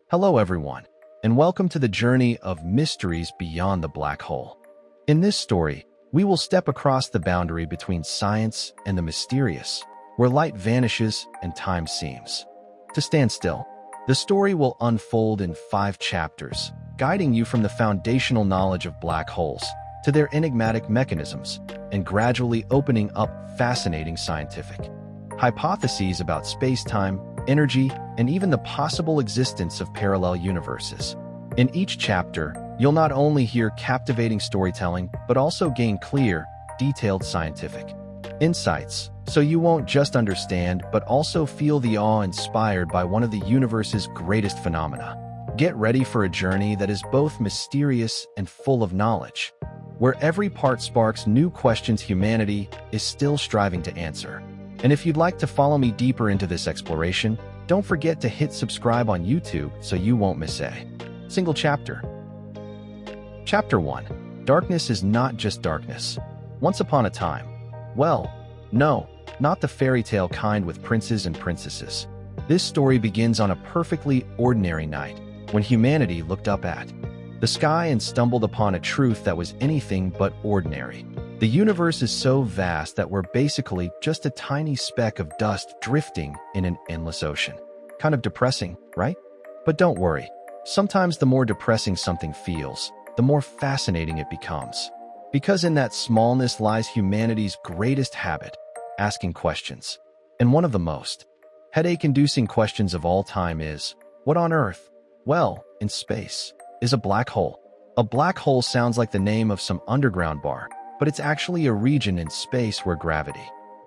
Hello everyone, and welcome to the journey of mysteries beyond the black hole. In this story, we will step across the boundary between science and the mysterious, where light vanishes and time seems to stand still. The story will unfold in 5 chapters, guiding you from the foundational knowledge of black holes to their enigmatic mechanisms, and gradually opening up fascinating scientific hypotheses about space-time, energy, and even the possible existence of parallel universes. In each chapter, you'll not only hear captivating storytelling, but also gain clear, detailed scientific insights, so you won't just understand, but also feel the awe inspired by one of the universe's greatest phenomena. Get ready for a journey that is both mysterious and full of knowledge, where every part sparks new questions humanity is still striving to answer. And if you'd like to follow me deeper into this exploration, don't forget to hit subscribe on YouTube so you won't miss a single chapter. Chapter 1. Darkness is not just darkness. Once upon a time. Well, no, not the fairy tale kind with princes and princesses. This story begins on a perfectly ordinary night, when humanity looked up at the sky and stumbled upon a truth that was anything but ordinary. The universe is so vast that we're basically just a tiny speck of dust drifting in an endless ocean. Kind of depressing, right? But don't worry. Sometimes the more depressing something feels, the more fascinating it becomes. Because in that smallness lies humanity's greatest habit, asking questions. And one of the most headache-inducing questions of all time is, what on earth? Well, in space, is a black hole. A black hole sounds like the name of some underground bar, but it's actually a region in space where gravity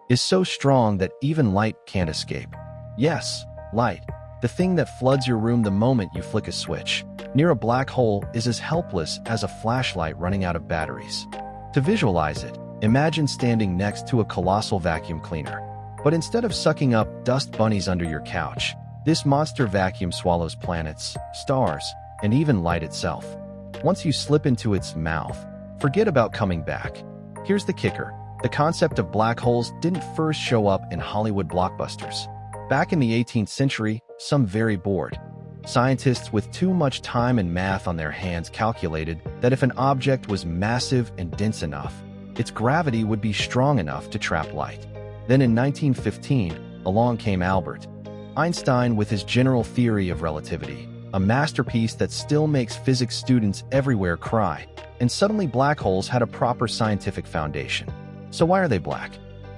is so strong that even light can't escape. Yes, light, the thing that floods your room the moment you flick a switch, near a black hole is as helpless as a flashlight running out of batteries. To visualize it, imagine standing next to a colossal vacuum cleaner. But instead of sucking up dust bunnies under your couch, this monster vacuum swallows planets, stars, and even light itself. Once you slip into its mouth, forget about coming back. Here's the kicker. The concept of black holes didn't first show up in Hollywood blockbusters. Back in the 18th century, some very bored scientists with too much time and math on their hands calculated that if an object was massive and dense enough, its gravity would be strong enough to trap light. Then in 1915, along came Albert Einstein with his general theory of relativity, a masterpiece that still makes physics students everywhere cry. And suddenly black holes had a proper scientific foundation. So why are they black?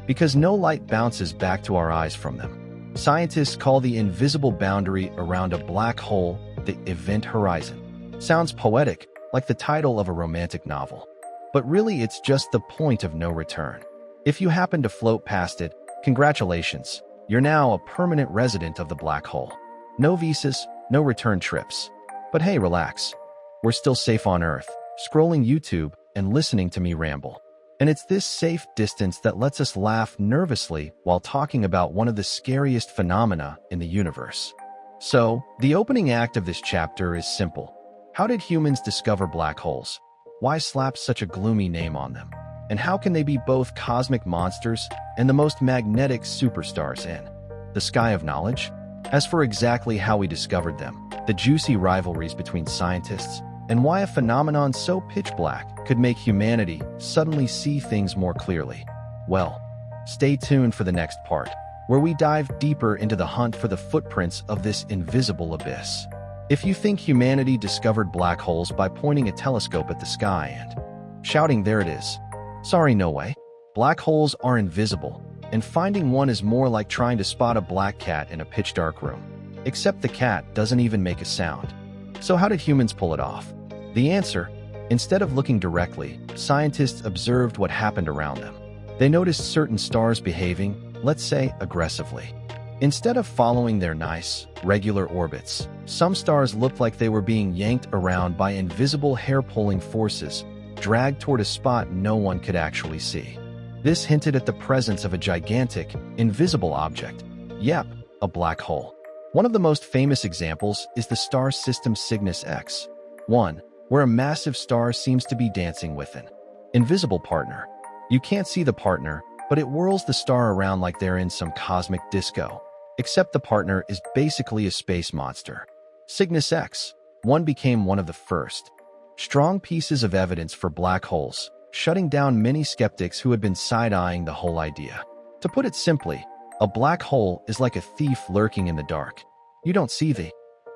Because no light bounces back to our eyes from them. Scientists call the invisible boundary around a black hole the event horizon. Sounds poetic, like the title of a romantic novel. But really it's just the point of no return. If you happen to float past it, congratulations, you're now a permanent resident of the black hole. No visas, no return trips. But hey, relax. We're still safe on Earth, scrolling YouTube and listening to me ramble. And it's this safe distance that lets us laugh nervously while talking about one of the scariest phenomena in the universe. So, the opening act of this chapter is simple. How did humans discover black holes? Why slap such a gloomy name on them? And how can they be both cosmic monsters and the most magnetic superstars in the sky of knowledge? As for exactly how we discovered them, the juicy rivalries between scientists, and why a phenomenon so pitch black could make humanity suddenly see things more clearly. Well, stay tuned for the next part, where we dive deeper into the hunt for the footprints of this invisible abyss. If you think humanity discovered black holes by pointing a telescope at the sky and shouting, "There it is," sorry, no way. Black holes are invisible, and finding one is more like trying to spot a black cat in a pitch-dark room. Except the cat doesn't even make a sound. So how did humans pull it off? The answer: instead of looking directly, scientists observed what happened around them. They noticed certain stars behaving, let's say, aggressively. Instead of following their nice, regular orbits, some stars looked like they were being yanked around by invisible hair-pulling forces, dragged toward a spot no one could actually see. This hinted at the presence of a gigantic, invisible object. Yep, a black hole. One of the most famous examples is the star system Cygnus X1, where a massive star seems to be dancing with an invisible partner. You can't see the partner, but it whirls the star around like they're in some cosmic disco. Except the partner is basically a space monster. Cygnus X, one became one of the first strong pieces of evidence for black holes, shutting down many skeptics who had been side-eyeing the whole idea. To put it simply, a black hole is like a thief lurking in the dark. You don't see the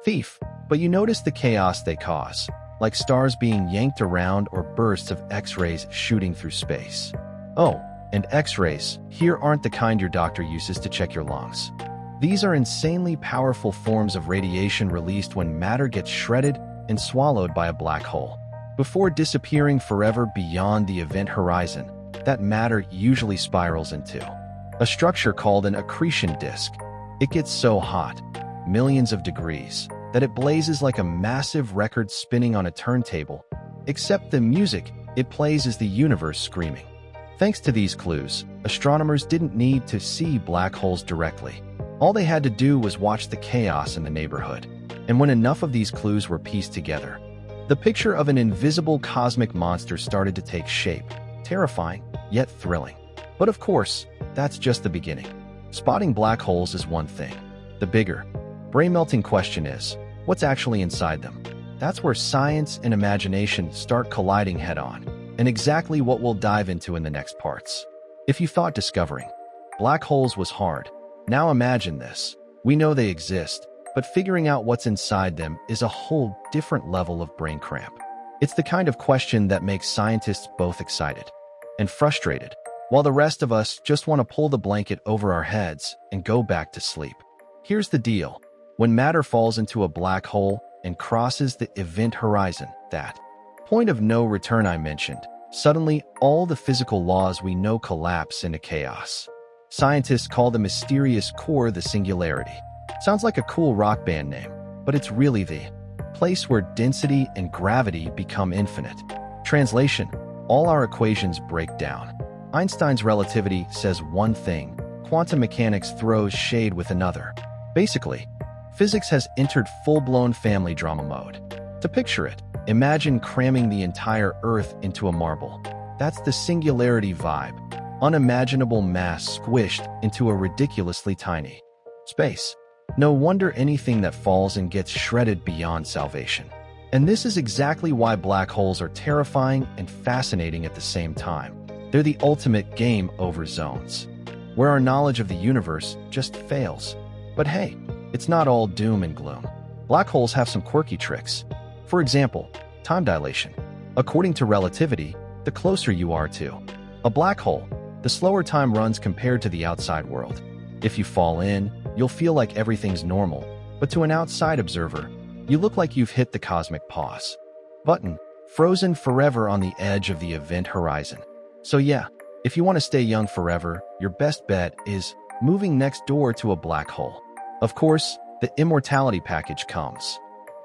thief, but you notice the chaos they cause, like stars being yanked around or bursts of X-rays shooting through space. Oh, and X-rays here aren't the kind your doctor uses to check your lungs. These are insanely powerful forms of radiation released when matter gets shredded and swallowed by a black hole. Before disappearing forever beyond the event horizon, that matter usually spirals into a structure called an accretion disk. It gets so hot, millions of degrees, that it blazes like a massive record spinning on a turntable, except the music it plays is the universe screaming. Thanks to these clues, astronomers didn't need to see black holes directly. All they had to do was watch the chaos in the neighborhood. And when enough of these clues were pieced together, the picture of an invisible cosmic monster started to take shape, terrifying, yet thrilling. But of course, that's just the beginning. Spotting black holes is one thing. The bigger, brain-melting question is, what's actually inside them? That's where science and imagination start colliding head-on, and exactly what we'll dive into in the next parts. If you thought discovering black holes was hard, now imagine this. We know they exist, but figuring out what's inside them is a whole different level of brain cramp. It's the kind of question that makes scientists both excited and frustrated, while the rest of us just want to pull the blanket over our heads and go back to sleep. Here's the deal. When matter falls into a black hole and crosses the event horizon, that point of no return I mentioned, suddenly all the physical laws we know collapse into chaos. Scientists call the mysterious core the singularity. Sounds like a cool rock band name, but it's really the place where density and gravity become infinite. Translation: all our equations break down. Einstein's relativity says one thing, quantum mechanics throws shade with another. Basically, physics has entered full-blown family drama mode. To picture it, imagine cramming the entire Earth into a marble. That's the singularity vibe. Unimaginable mass squished into a ridiculously tiny space. No wonder anything that falls and gets shredded beyond salvation. And this is exactly why black holes are terrifying and fascinating at the same time. They're the ultimate game over zones, where our knowledge of the universe just fails. But hey, it's not all doom and gloom. Black holes have some quirky tricks. For example, time dilation. According to relativity, the closer you are to a black hole, the slower time runs compared to the outside world. If you fall in, you'll feel like everything's normal, but to an outside observer, you look like you've hit the cosmic pause button, frozen forever on the edge of the event horizon. So yeah, if you want to stay young forever, your best bet is moving next door to a black hole. Of course, the immortality package comes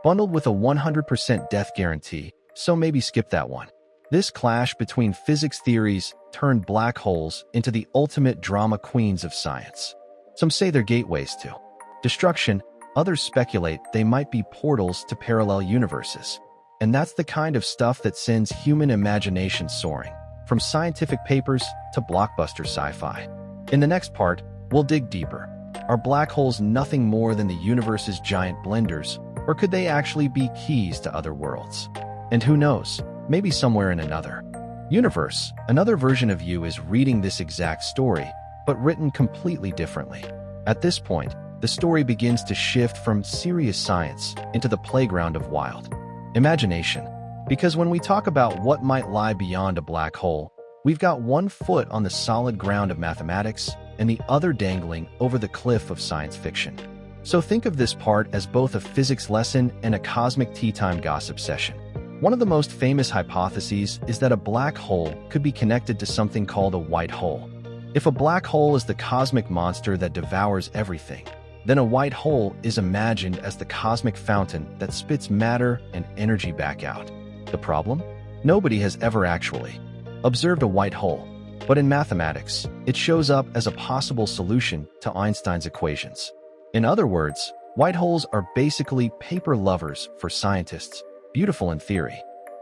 bundled with a 100% death guarantee, so maybe skip that one. This clash between physics theories turned black holes into the ultimate drama queens of science. Some say they're gateways to destruction, others speculate they might be portals to parallel universes. And that's the kind of stuff that sends human imagination soaring, from scientific papers to blockbuster sci-fi. In the next part, we'll dig deeper. Are black holes nothing more than the universe's giant blenders, or could they actually be keys to other worlds? And who knows, maybe somewhere in another universe, another version of you is reading this exact story, but written completely differently. At this point, the story begins to shift from serious science into the playground of wild imagination. Because when we talk about what might lie beyond a black hole, we've got one foot on the solid ground of mathematics and the other dangling over the cliff of science fiction. So think of this part as both a physics lesson and a cosmic tea time gossip session. One of the most famous hypotheses is that a black hole could be connected to something called a white hole. If a black hole is the cosmic monster that devours everything, then a white hole is imagined as the cosmic fountain that spits matter and energy back out. The problem? Nobody has ever actually observed a white hole, but in mathematics, it shows up as a possible solution to Einstein's equations. In other words, white holes are basically paper lovers for scientists. Beautiful in theory,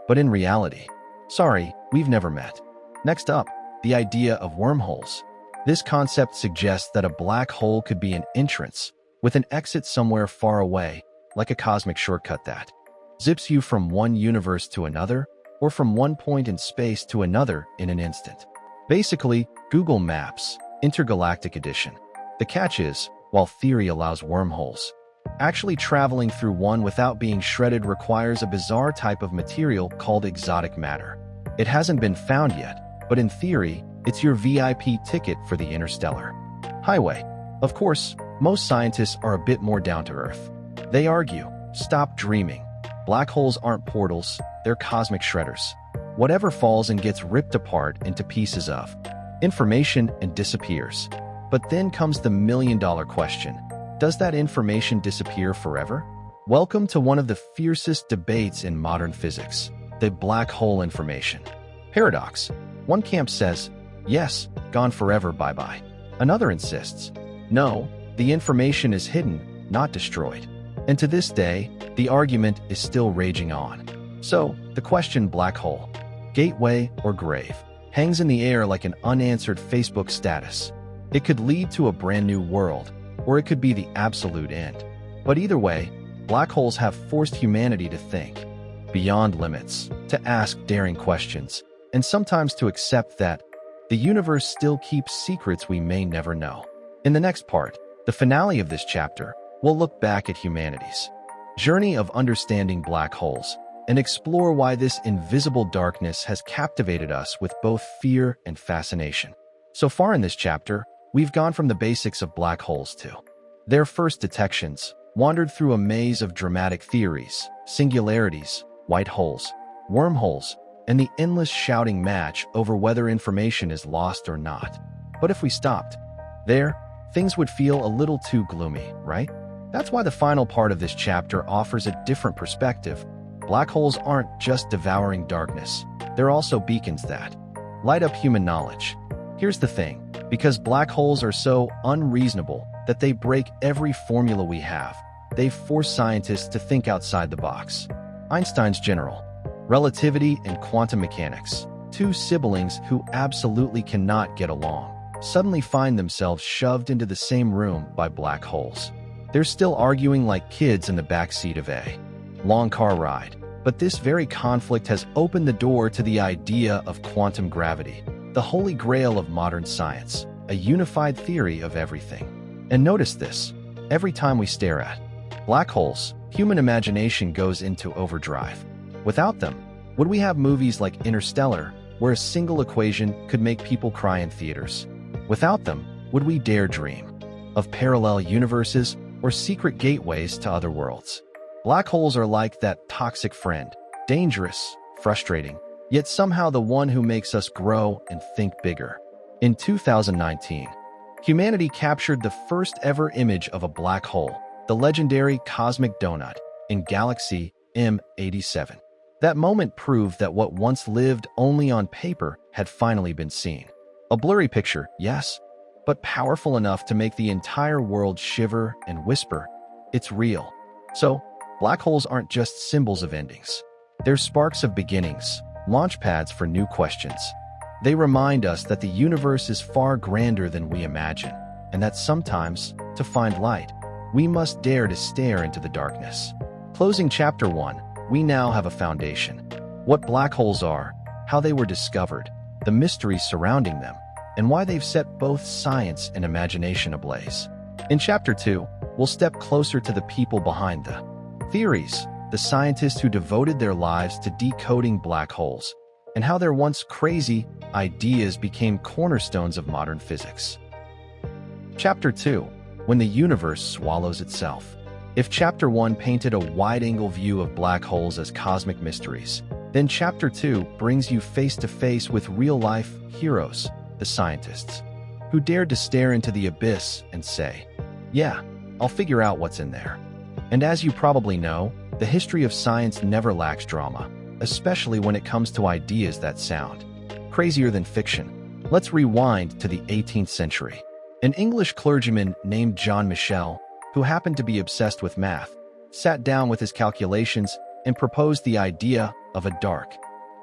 but in reality, sorry, we've never met. Next up, the idea of wormholes. This concept suggests that a black hole could be an entrance with an exit somewhere far away, like a cosmic shortcut that zips you from one universe to another, or from one point in space to another in an instant. Basically, Google Maps, Intergalactic Edition. The catch is, while theory allows wormholes, actually traveling through one without being shredded requires a bizarre type of material called exotic matter. It hasn't been found yet, but in theory, it's your VIP ticket for the interstellar highway. Of course, most scientists are a bit more down to earth. They argue, stop dreaming. Black holes aren't portals, they're cosmic shredders. Whatever falls and gets ripped apart into pieces of information and disappears. But then comes the million-dollar question. Does that information disappear forever? Welcome to one of the fiercest debates in modern physics, the black hole information paradox. One camp says, yes, gone forever, bye-bye. Another insists, no, the information is hidden, not destroyed. And to this day, the argument is still raging on. So, the question black hole, gateway or grave, hangs in the air like an unanswered Facebook status. It could lead to a brand new world, or it could be the absolute end. But either way, black holes have forced humanity to think beyond limits, to ask daring questions, and sometimes to accept that the universe still keeps secrets we may never know. In the next part, the finale of this chapter, we'll look back at humanity's journey of understanding black holes and explore why this invisible darkness has captivated us with both fear and fascination. So far in this chapter, we've gone from the basics of black holes to their first detections, wandered through a maze of dramatic theories, singularities, white holes, wormholes, and the endless shouting match over whether information is lost or not. But if we stopped there, things would feel a little too gloomy, right? That's why the final part of this chapter offers a different perspective. Black holes aren't just devouring darkness, they're also beacons that light up human knowledge. Here's the thing, because black holes are so unreasonable that they break every formula we have, they've forced scientists to think outside the box. Einstein's general relativity and quantum mechanics, two siblings who absolutely cannot get along, suddenly find themselves shoved into the same room by black holes. They're still arguing like kids in the backseat of a long car ride, but this very conflict has opened the door to the idea of quantum gravity, the holy grail of modern science, a unified theory of everything. And notice this, every time we stare at black holes, human imagination goes into overdrive. Without them, would we have movies like Interstellar, where a single equation could make people cry in theaters? Without them, would we dare dream of parallel universes or secret gateways to other worlds? Black holes are like that toxic friend, dangerous, frustrating, yet somehow the one who makes us grow and think bigger. In 2019, humanity captured the first ever image of a black hole, the legendary cosmic donut, in galaxy M87. That moment proved that what once lived only on paper had finally been seen. A blurry picture, yes, but powerful enough to make the entire world shiver and whisper, it's real. So, black holes aren't just symbols of endings. They're sparks of beginnings, launchpads for new questions. They remind us that the universe is far grander than we imagine, and that sometimes, to find light, we must dare to stare into the darkness. Closing Chapter 1, we now have a foundation. What black holes are, how they were discovered, the mysteries surrounding them, and why they've set both science and imagination ablaze. In Chapter 2, we'll step closer to the people behind the theories, the scientists who devoted their lives to decoding black holes, and how their once crazy ideas became cornerstones of modern physics. Chapter 2, when the universe swallows itself. If Chapter 1 painted a wide-angle view of black holes as cosmic mysteries, then Chapter 2 brings you face-to-face with real-life heroes, the scientists, who dared to stare into the abyss and say, yeah, I'll figure out what's in there. And as you probably know, the history of science never lacks drama, especially when it comes to ideas that sound crazier than fiction. Let's rewind to the 18th century. An English clergyman named John Michel, who happened to be obsessed with math, sat down with his calculations and proposed the idea of a dark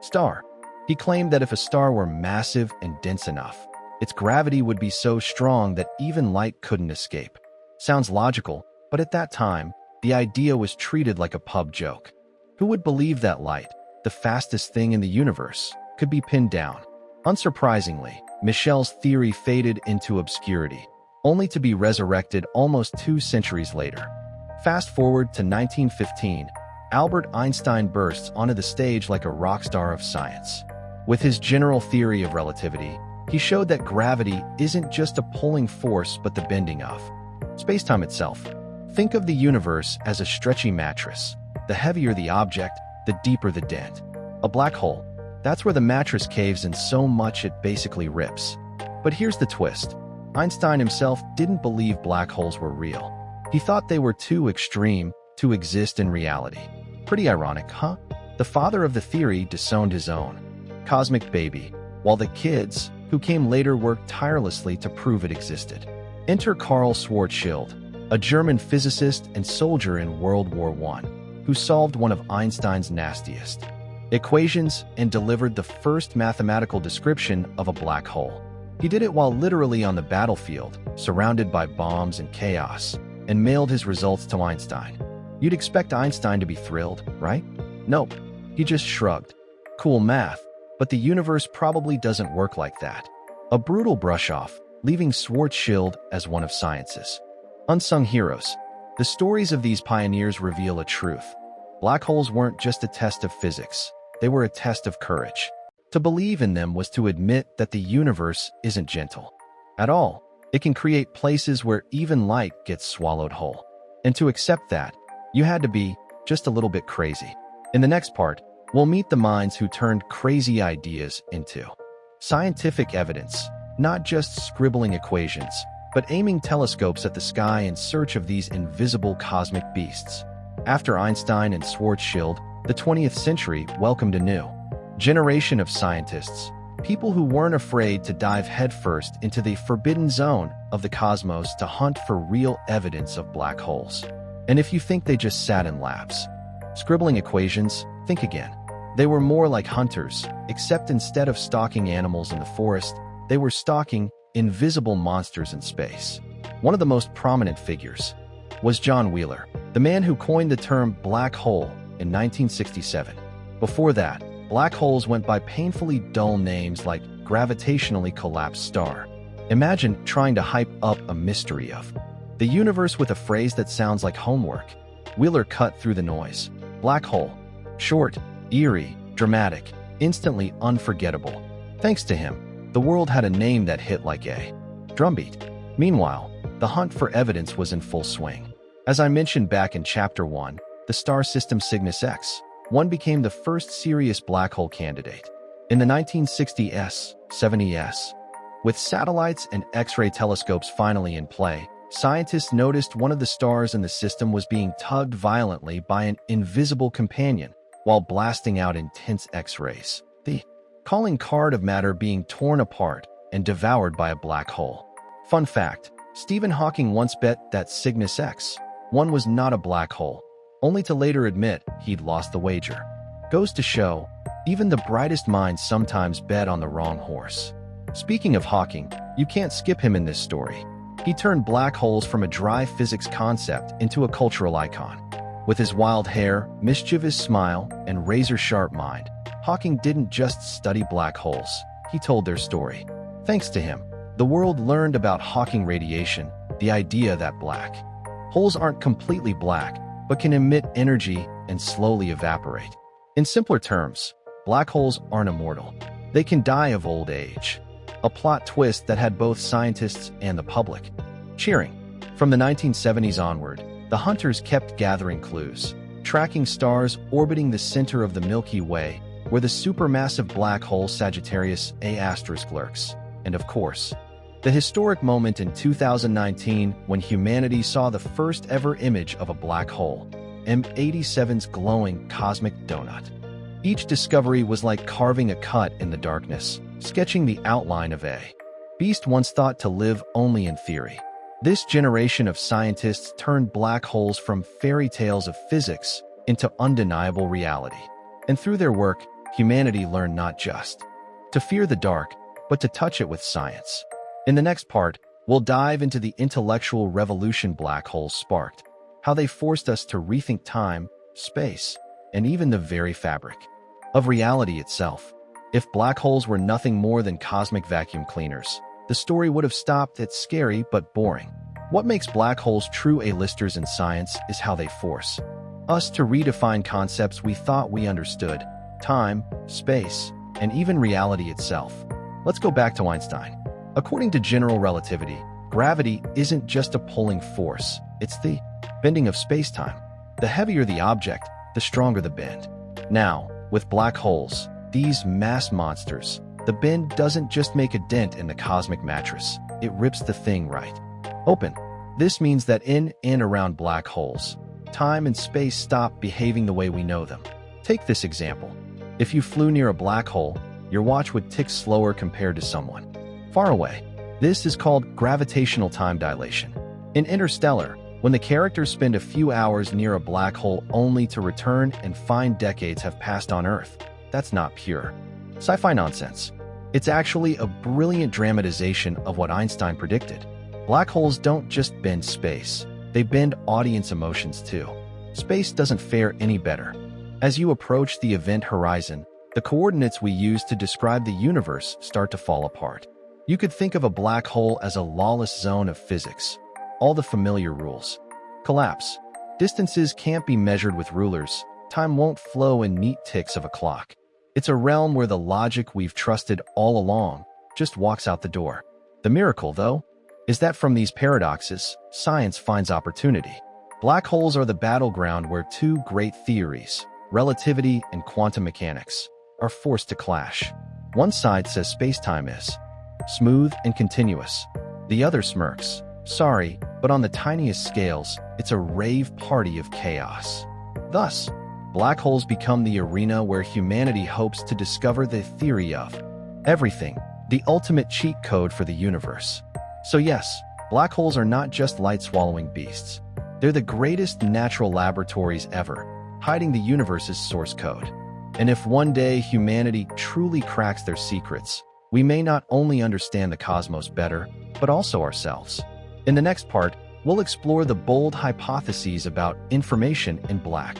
star. He claimed that if a star were massive and dense enough, its gravity would be so strong that even light couldn't escape. Sounds logical, but at that time, the idea was treated like a pub joke. Who would believe that light, the fastest thing in the universe, could be pinned down? Unsurprisingly, Michel's theory faded into obscurity, only to be resurrected almost 2 centuries later. Fast forward to 1915, Albert Einstein bursts onto the stage like a rock star of science. With his general theory of relativity, he showed that gravity isn't just a pulling force but the bending of space-time itself. Think of the universe as a stretchy mattress. The heavier the object, the deeper the dent. A black hole, that's where the mattress caves in so much it basically rips. But here's the twist. Einstein himself didn't believe black holes were real. He thought they were too extreme to exist in reality. Pretty ironic, huh? The father of the theory disowned his own cosmic baby, while the kids, who came later, worked tirelessly to prove it existed. Enter Karl Schwarzschild, a German physicist and soldier in World War I, who solved one of Einstein's nastiest equations and delivered the first mathematical description of a black hole. He did it while literally on the battlefield, surrounded by bombs and chaos, and mailed his results to Einstein. You'd expect Einstein to be thrilled, right? Nope. He just shrugged. Cool math, but the universe probably doesn't work like that. A brutal brush-off, leaving Schwarzschild as one of science's unsung heroes. The stories of these pioneers reveal a truth. Black holes weren't just a test of physics, they were a test of courage. To believe in them was to admit that the universe isn't gentle at all. It can create places where even light gets swallowed whole. And to accept that, you had to be just a little bit crazy. In the next part, we'll meet the minds who turned crazy ideas into scientific evidence, not just scribbling equations, but aiming telescopes at the sky in search of these invisible cosmic beasts. After Einstein and Schwarzschild, the 20th century welcomed a new generation of scientists, people who weren't afraid to dive headfirst into the forbidden zone of the cosmos to hunt for real evidence of black holes. And if you think they just sat in labs, scribbling equations, think again. They were more like hunters, except instead of stalking animals in the forest, they were stalking invisible monsters in space. One of the most prominent figures was John Wheeler, the man who coined the term black hole in 1967. Before that, black holes went by painfully dull names like gravitationally collapsed star. Imagine trying to hype up a mystery of the universe with a phrase that sounds like homework. Wheeler cut through the noise. Black hole. Short, eerie, dramatic, instantly unforgettable. Thanks to him, the world had a name that hit like a drumbeat. Meanwhile, the hunt for evidence was in full swing. As I mentioned back in Chapter 1, the star system Cygnus X1 became the first serious black hole candidate. In the 1960s, 70s, with satellites and X-ray telescopes finally in play, scientists noticed one of the stars in the system was being tugged violently by an invisible companion while blasting out intense X-rays. The calling card of matter being torn apart and devoured by a black hole. Fun fact, Stephen Hawking once bet that Cygnus X1 was not a black hole, only to later admit he'd lost the wager. Goes to show, even the brightest minds sometimes bet on the wrong horse. Speaking of Hawking, you can't skip him in this story. He turned black holes from a dry physics concept into a cultural icon. With his wild hair, mischievous smile, and razor-sharp mind, Hawking didn't just study black holes, he told their story. Thanks to him, the world learned about Hawking radiation, the idea that black holes aren't completely black, but can emit energy and slowly evaporate. In simpler terms, black holes aren't immortal. They can die of old age. A plot twist that had both scientists and the public cheering. From the 1970s onward, the hunters kept gathering clues, tracking stars orbiting the center of the Milky Way, where the supermassive black hole Sagittarius A* lurks, and of course, the historic moment in 2019 when humanity saw the first ever image of a black hole, M87's glowing cosmic donut. Each discovery was like carving a cut in the darkness, sketching the outline of a beast once thought to live only in theory. This generation of scientists turned black holes from fairy tales of physics into undeniable reality. And through their work, humanity learned not just to fear the dark, but to touch it with science. In the next part, we'll dive into the intellectual revolution black holes sparked, how they forced us to rethink time, space, and even the very fabric of reality itself. If black holes were nothing more than cosmic vacuum cleaners, the story would have stopped at scary but boring. What makes black holes true A-listers in science is how they force us to redefine concepts we thought we understood: time, space, and even reality itself. Let's go back to Einstein. According to general relativity, gravity isn't just a pulling force, it's the bending of space-time. The heavier the object, the stronger the bend. Now, with black holes, these mass monsters, the bend doesn't just make a dent in the cosmic mattress, it rips the thing right open. This means that in and around black holes, time and space stop behaving the way we know them. Take this example. If you flew near a black hole, your watch would tick slower compared to someone far away. This is called gravitational time dilation. In Interstellar, when the characters spend a few hours near a black hole only to return and find decades have passed on Earth, that's not pure sci-fi nonsense. It's actually a brilliant dramatization of what Einstein predicted. Black holes don't just bend space, they bend audience emotions too. Space doesn't fare any better. As you approach the event horizon, the coordinates we use to describe the universe start to fall apart. You could think of a black hole as a lawless zone of physics. All the familiar rules collapse. Distances can't be measured with rulers. Time won't flow in neat ticks of a clock. It's a realm where the logic we've trusted all along just walks out the door. The miracle, though, is that from these paradoxes, science finds opportunity. Black holes are the battleground where two great theories, relativity and quantum mechanics, are forced to clash. One side says space-time is smooth and continuous. The other smirks. Sorry, but on the tiniest scales, it's a rave party of chaos. Thus, black holes become the arena where humanity hopes to discover the theory of everything, the ultimate cheat code for the universe. So yes, black holes are not just light-swallowing beasts. They're the greatest natural laboratories ever, hiding the universe's source code. And if one day humanity truly cracks their secrets, we may not only understand the cosmos better, but also ourselves. In the next part, we'll explore the bold hypotheses about information in black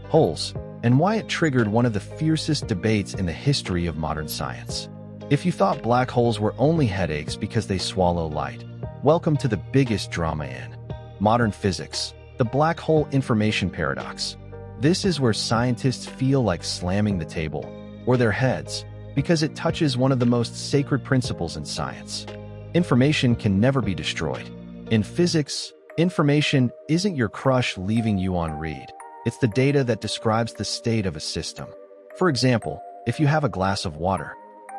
holes and why it triggered one of the fiercest debates in the history of modern science. If you thought black holes were only headaches because they swallow light, welcome to the biggest drama in modern physics, the black hole information paradox. This is where scientists feel like slamming the table or their heads because it touches one of the most sacred principles in science. Information can never be destroyed. In physics, information isn't your crush leaving you on read. It's the data that describes the state of a system. For example, if you have a glass of water,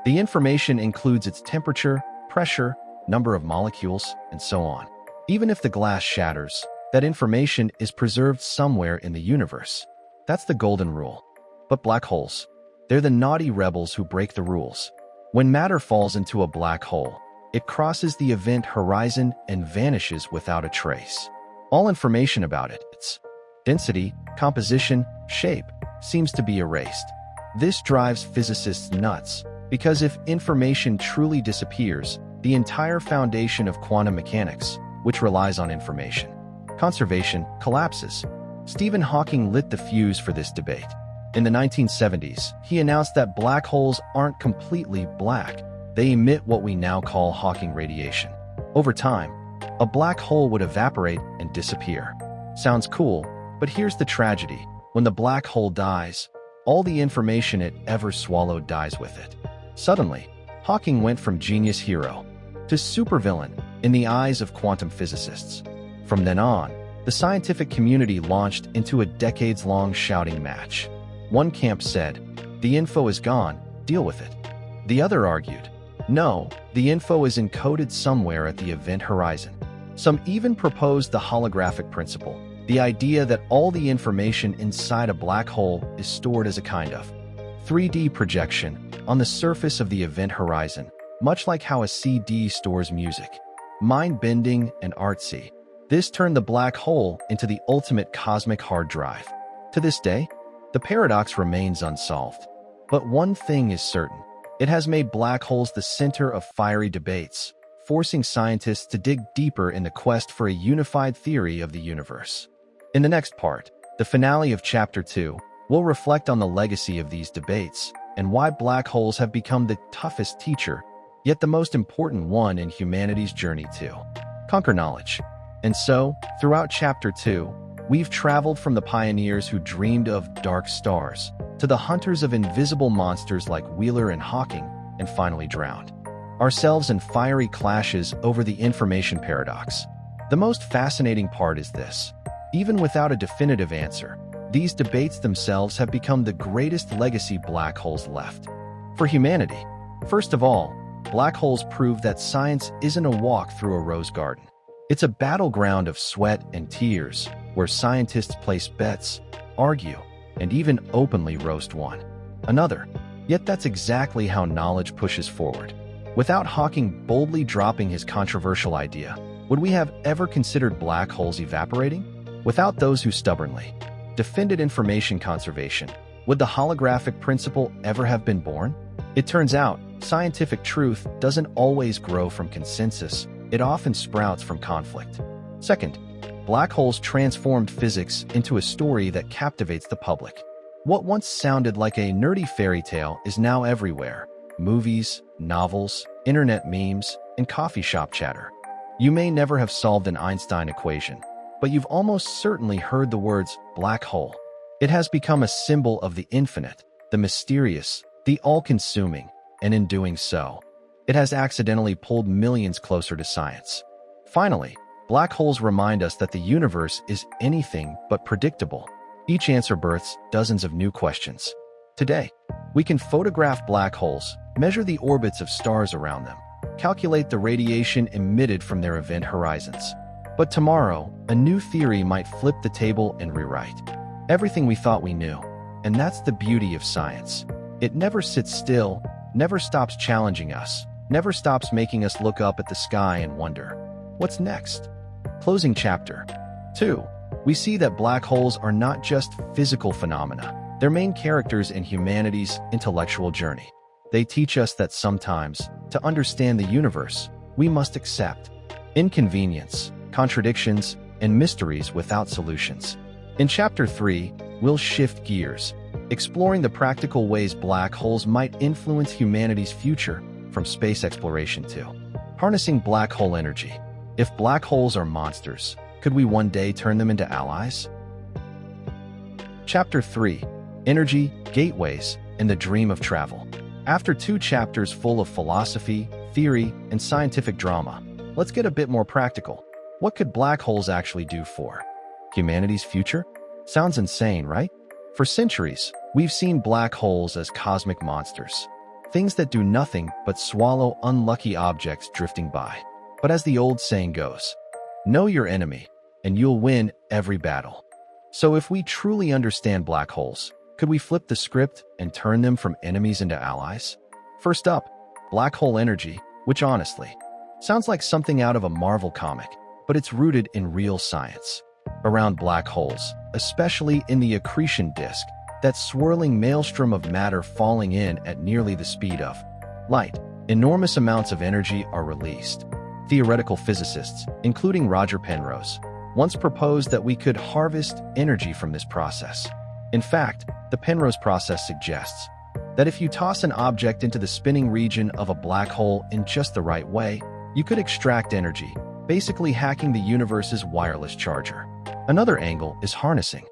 the information includes its temperature, pressure, number of molecules, and so on. Even if the glass shatters, that information is preserved somewhere in the universe. That's the golden rule. But black holes, they're the naughty rebels who break the rules. When matter falls into a black hole, it crosses the event horizon and vanishes without a trace. All information about it, its density, composition, shape, seems to be erased. This drives physicists nuts, because if information truly disappears, the entire foundation of quantum mechanics, which relies on information conservation, collapses. Stephen Hawking lit the fuse for this debate. In the 1970s, he announced that black holes aren't completely black. They emit what we now call Hawking radiation. Over time, a black hole would evaporate and disappear. Sounds cool, but here's the tragedy. When the black hole dies, all the information it ever swallowed dies with it. Suddenly, Hawking went from genius hero to supervillain in the eyes of quantum physicists. From then on, the scientific community launched into a decades-long shouting match. One camp said, "The info is gone, deal with it." The other argued, "No, the info is encoded somewhere at the event horizon." Some even proposed the holographic principle, the idea that all the information inside a black hole is stored as a kind of 3D projection on the surface of the event horizon, much like how a CD stores music. Mind-bending and artsy. This turned the black hole into the ultimate cosmic hard drive. To this day, the paradox remains unsolved. But one thing is certain. It has made black holes the center of fiery debates, forcing scientists to dig deeper in the quest for a unified theory of the universe. In the next part, the finale of Chapter 2, we'll reflect on the legacy of these debates and why black holes have become the toughest teacher, yet the most important one in humanity's journey to conquer knowledge. And so, throughout Chapter 2, we've traveled from the pioneers who dreamed of dark stars to the hunters of invisible monsters like Wheeler and Hawking, and finally drowned ourselves in fiery clashes over the information paradox. The most fascinating part is this. Even without a definitive answer, these debates themselves have become the greatest legacy black holes left for humanity. First of all, black holes prove that science isn't a walk through a rose garden. It's a battleground of sweat and tears, where scientists place bets, argue, and even openly roast one another. Yet that's exactly how knowledge pushes forward. Without Hawking boldly dropping his controversial idea, would we have ever considered black holes evaporating? Without those who stubbornly defended information conservation, would the holographic principle ever have been born? It turns out, scientific truth doesn't always grow from consensus, it often sprouts from conflict. Second, black holes transformed physics into a story that captivates the public. What once sounded like a nerdy fairy tale is now everywhere. Movies, novels, internet memes, and coffee shop chatter. You may never have solved an Einstein equation, but you've almost certainly heard the words black hole. It has become a symbol of the infinite, the mysterious, the all-consuming, and in doing so, it has accidentally pulled millions closer to science. Finally, black holes remind us that the universe is anything but predictable. Each answer births dozens of new questions. Today, we can photograph black holes, measure the orbits of stars around them, calculate the radiation emitted from their event horizons. But tomorrow, a new theory might flip the table and rewrite everything we thought we knew. And that's the beauty of science. It never sits still, never stops challenging us, never stops making us look up at the sky and wonder, what's next? Closing Chapter 2, we see that black holes are not just physical phenomena. They're main characters in humanity's intellectual journey. They teach us that sometimes, to understand the universe, we must accept inconvenience, contradictions, and mysteries without solutions. In Chapter 3, we'll shift gears, exploring the practical ways black holes might influence humanity's future, from space exploration to harnessing black hole energy. If black holes are monsters, could we one day turn them into allies? Chapter 3, Energy, Gateways, and the Dream of Travel. After 2 chapters full of philosophy, theory, and scientific drama, let's get a bit more practical. What could black holes actually do for humanity's future? Sounds insane, right? For centuries, we've seen black holes as cosmic monsters, things that do nothing but swallow unlucky objects drifting by. But as the old saying goes, know your enemy, and you'll win every battle. So if we truly understand black holes, could we flip the script and turn them from enemies into allies? First up, black hole energy, which honestly sounds like something out of a Marvel comic, but it's rooted in real science. Around black holes, especially in the accretion disk, that swirling maelstrom of matter falling in at nearly the speed of light, enormous amounts of energy are released. Theoretical physicists, including Roger Penrose, once proposed that we could harvest energy from this process. In fact, the Penrose process suggests that if you toss an object into the spinning region of a black hole in just the right way, you could extract energy, basically hacking the universe's wireless charger. Another angle is harnessing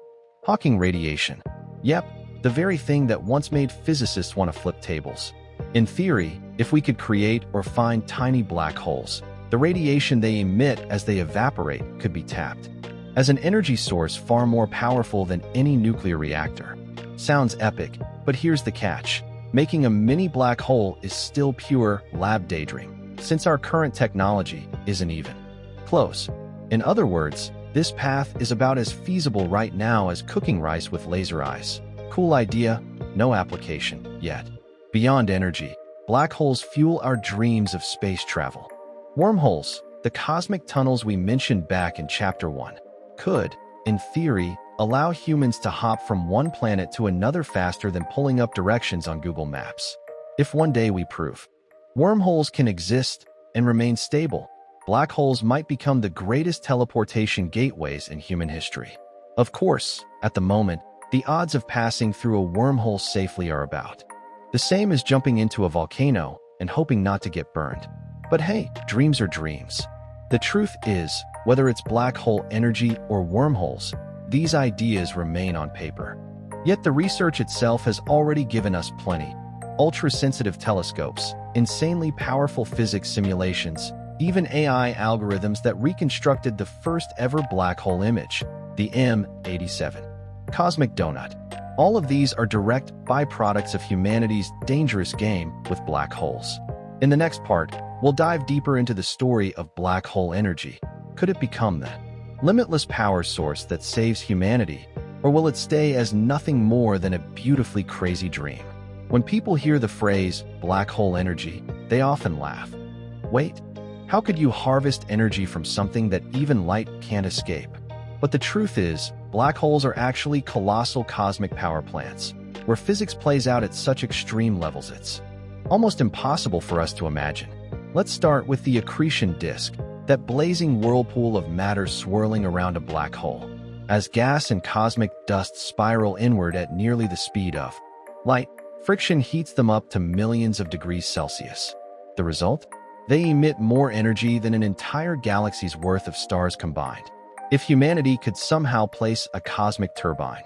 Hawking radiation. Yep, the very thing that once made physicists want to flip tables. In theory, if we could create or find tiny black holes, the radiation they emit as they evaporate could be tapped as an energy source far more powerful than any nuclear reactor. Sounds epic, but here's the catch. Making a mini black hole is still pure lab daydream, since our current technology isn't even close. In other words, this path is about as feasible right now as cooking rice with laser eyes. Cool idea, no application yet. Beyond energy, black holes fuel our dreams of space travel. Wormholes, the cosmic tunnels we mentioned back in Chapter 1, could, in theory, allow humans to hop from one planet to another faster than pulling up directions on Google Maps. If one day we prove wormholes can exist and remain stable, black holes might become the greatest teleportation gateways in human history. Of course, at the moment, the odds of passing through a wormhole safely are about the same as jumping into a volcano and hoping not to get burned. But hey, dreams are dreams. The truth is, whether it's black hole energy or wormholes, these ideas remain on paper. Yet the research itself has already given us plenty. Ultra-sensitive telescopes, insanely powerful physics simulations, even AI algorithms that reconstructed the first ever black hole image, the M87 cosmic donut. All of these are direct byproducts of humanity's dangerous game with black holes. In the next part, we'll dive deeper into the story of black hole energy. Could it become the limitless power source that saves humanity, or will it stay as nothing more than a beautifully crazy dream? When people hear the phrase black hole energy, they often laugh. Wait, how could you harvest energy from something that even light can't escape? But the truth is, black holes are actually colossal cosmic power plants, where physics plays out at such extreme levels it's almost impossible for us to imagine. Let's start with the accretion disk, that blazing whirlpool of matter swirling around a black hole. As gas and cosmic dust spiral inward at nearly the speed of light, friction heats them up to millions of degrees Celsius. The result? They emit more energy than an entire galaxy's worth of stars combined. If humanity could somehow place a cosmic turbine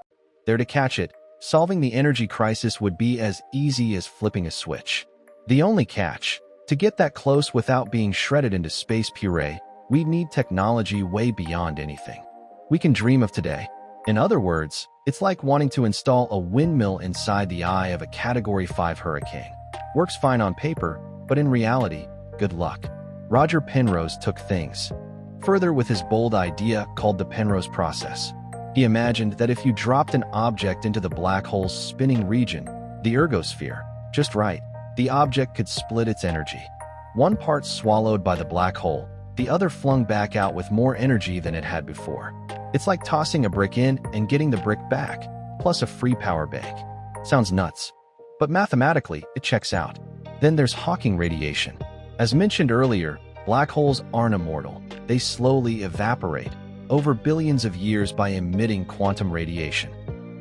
there to catch it, solving the energy crisis would be as easy as flipping a switch. The only catch: to get that close without being shredded into space puree, we'd need technology way beyond anything we can dream of today. In other words, it's like wanting to install a windmill inside the eye of a Category 5 hurricane. Works fine on paper, but in reality, good luck. Roger Penrose took things further with his bold idea called the Penrose process. He imagined that if you dropped an object into the black hole's spinning region, the ergosphere, just right, the object could split its energy. One part swallowed by the black hole, the other flung back out with more energy than it had before. It's like tossing a brick in and getting the brick back, plus a free power bank. Sounds nuts, but mathematically, it checks out. Then there's Hawking radiation. As mentioned earlier, black holes aren't immortal. They slowly evaporate over billions of years by emitting quantum radiation.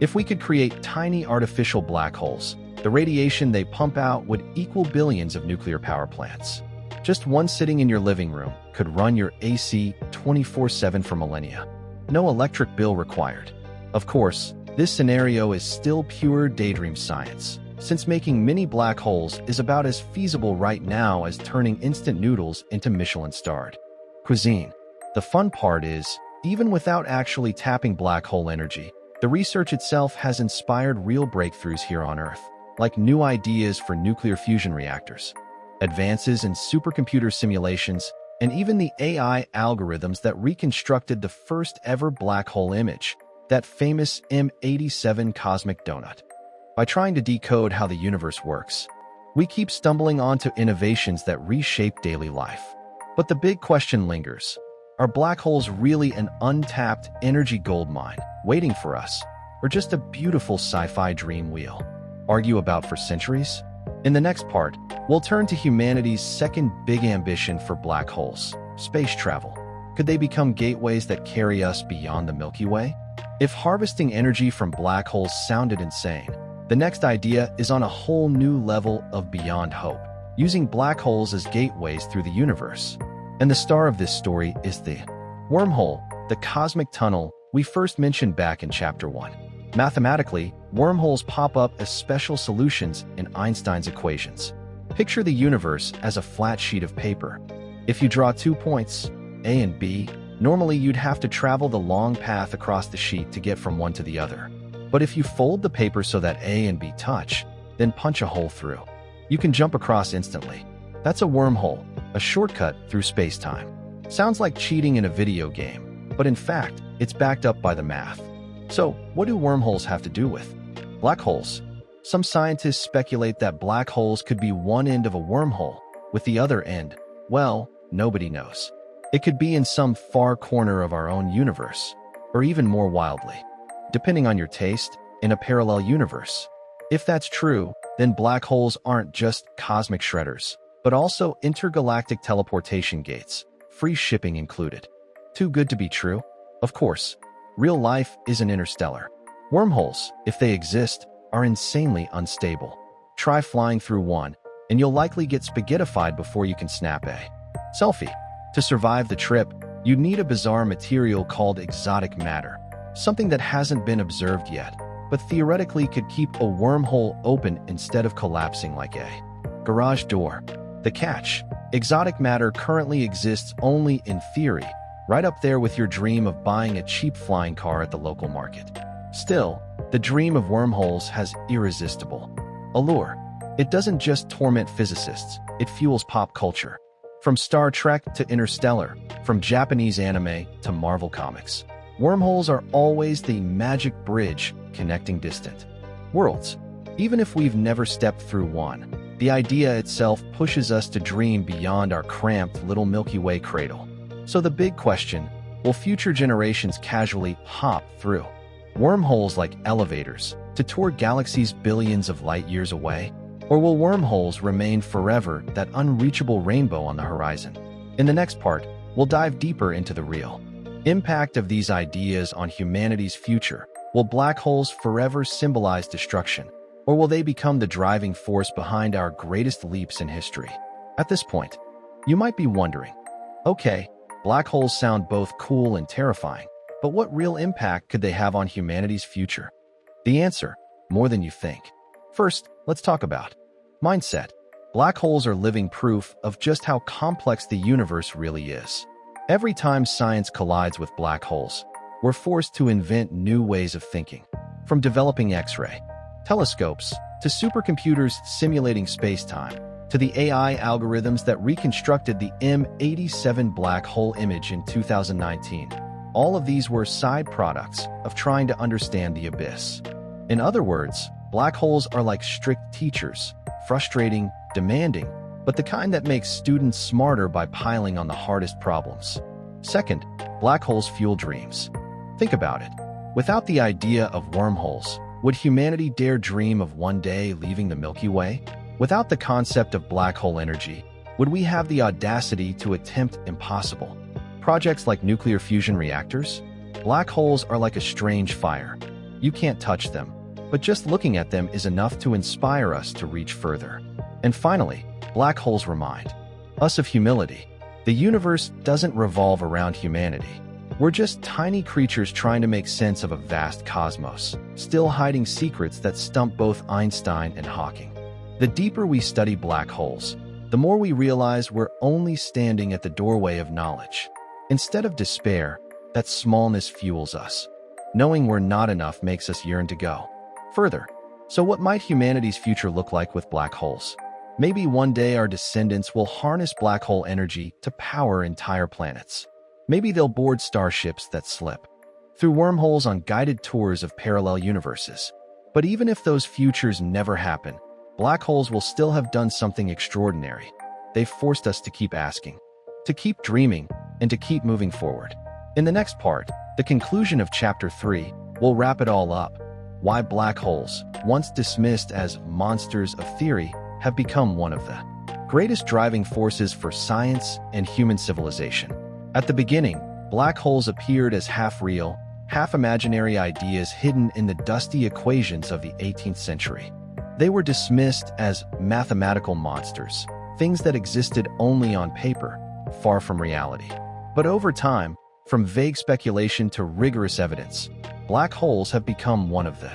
If we could create tiny artificial black holes, the radiation they pump out would equal billions of nuclear power plants. Just one sitting in your living room could run your AC 24/7 for millennia. No electric bill required. Of course, this scenario is still pure daydream science, since making mini black holes is about as feasible right now as turning instant noodles into Michelin-starred cuisine. The fun part is, even without actually tapping black hole energy, the research itself has inspired real breakthroughs here on Earth, like new ideas for nuclear fusion reactors, advances in supercomputer simulations, and even the AI algorithms that reconstructed the first ever black hole image, that famous M87 cosmic donut. By trying to decode how the universe works, we keep stumbling onto innovations that reshape daily life. But the big question lingers. Are black holes really an untapped energy goldmine waiting for us, or just a beautiful sci-fi dream we'll argue about for centuries? In the next part, we'll turn to humanity's second big ambition for black holes: space travel. Could they become gateways that carry us beyond the Milky Way? If harvesting energy from black holes sounded insane, the next idea is on a whole new level of beyond hope, using black holes as gateways through the universe. And the star of this story is the wormhole, the cosmic tunnel we first mentioned back in Chapter 1. Mathematically, wormholes pop up as special solutions in Einstein's equations. Picture the universe as a flat sheet of paper. If you draw 2 points, A and B, normally you'd have to travel the long path across the sheet to get from one to the other. But if you fold the paper so that A and B touch, then punch a hole through, you can jump across instantly. That's a wormhole, a shortcut through space-time. Sounds like cheating in a video game, but in fact, it's backed up by the math. So, what do wormholes have to do with black holes? Some scientists speculate that black holes could be one end of a wormhole, with the other end, well, nobody knows. It could be in some far corner of our own universe, or even more wildly, depending on your taste, in a parallel universe. If that's true, then black holes aren't just cosmic shredders, but also intergalactic teleportation gates, free shipping included. Too good to be true? Of course. real life isn't interstellar. Wormholes, if they exist, are insanely unstable. Try flying through one, and you'll likely get spaghettified before you can snap a selfie. To survive the trip, you'd need a bizarre material called exotic matter, something that hasn't been observed yet, but theoretically could keep a wormhole open instead of collapsing like a garage door. The catch: exotic matter currently exists only in theory, right up there with your dream of buying a cheap flying car at the local market. Still, the dream of wormholes has irresistible allure. It doesn't just torment physicists, it fuels pop culture. From Star Trek to Interstellar, from Japanese anime to Marvel comics, wormholes are always the magic bridge connecting distant worlds. Even if we've never stepped through one, the idea itself pushes us to dream beyond our cramped little Milky Way cradle. So the big question: will future generations casually hop through wormholes like elevators to tour galaxies billions of light years away? Or will wormholes remain forever that unreachable rainbow on the horizon? In the next part, we'll dive deeper into the real impact of these ideas on humanity's future. Will black holes forever symbolize destruction? Or will they become the driving force behind our greatest leaps in history? At this point, you might be wondering, okay, black holes sound both cool and terrifying, but what real impact could they have on humanity's future? The answer: more than you think. First, let's talk about mindset. Black holes are living proof of just how complex the universe really is. Every time science collides with black holes, we're forced to invent new ways of thinking. From developing X-ray telescopes to supercomputers simulating space-time, to the AI algorithms that reconstructed the M87 black hole image in 2019. All of these were side products of trying to understand the abyss. In other words, black holes are like strict teachers, frustrating, demanding, but the kind that makes students smarter by piling on the hardest problems. Second, black holes fuel dreams. Think about it. Without the idea of wormholes, would humanity dare dream of one day leaving the Milky Way? Without the concept of black hole energy, would we have the audacity to attempt impossible projects like nuclear fusion reactors? Black holes are like a strange fire. You can't touch them, but just looking at them is enough to inspire us to reach further. And finally, black holes remind us of humility. The universe doesn't revolve around humanity. We're just tiny creatures trying to make sense of a vast cosmos, still hiding secrets that stump both Einstein and Hawking. The deeper we study black holes, the more we realize we're only standing at the doorway of knowledge. Instead of despair, that smallness fuels us. Knowing we're not enough makes us yearn to go further. So what might humanity's future look like with black holes? Maybe one day our descendants will harness black hole energy to power entire planets. Maybe they'll board starships that slip through wormholes on guided tours of parallel universes. But even if those futures never happen, black holes will still have done something extraordinary. They've forced us to keep asking, to keep dreaming, and to keep moving forward. In the next part, the conclusion of Chapter 3, we'll wrap it all up. Why black holes, once dismissed as monsters of theory, have become one of the greatest driving forces for science and human civilization. At the beginning, black holes appeared as half-real, half-imaginary ideas hidden in the dusty equations of the 18th century. They were dismissed as mathematical monsters, things that existed only on paper, far from reality. But over time, from vague speculation to rigorous evidence, black holes have become one of the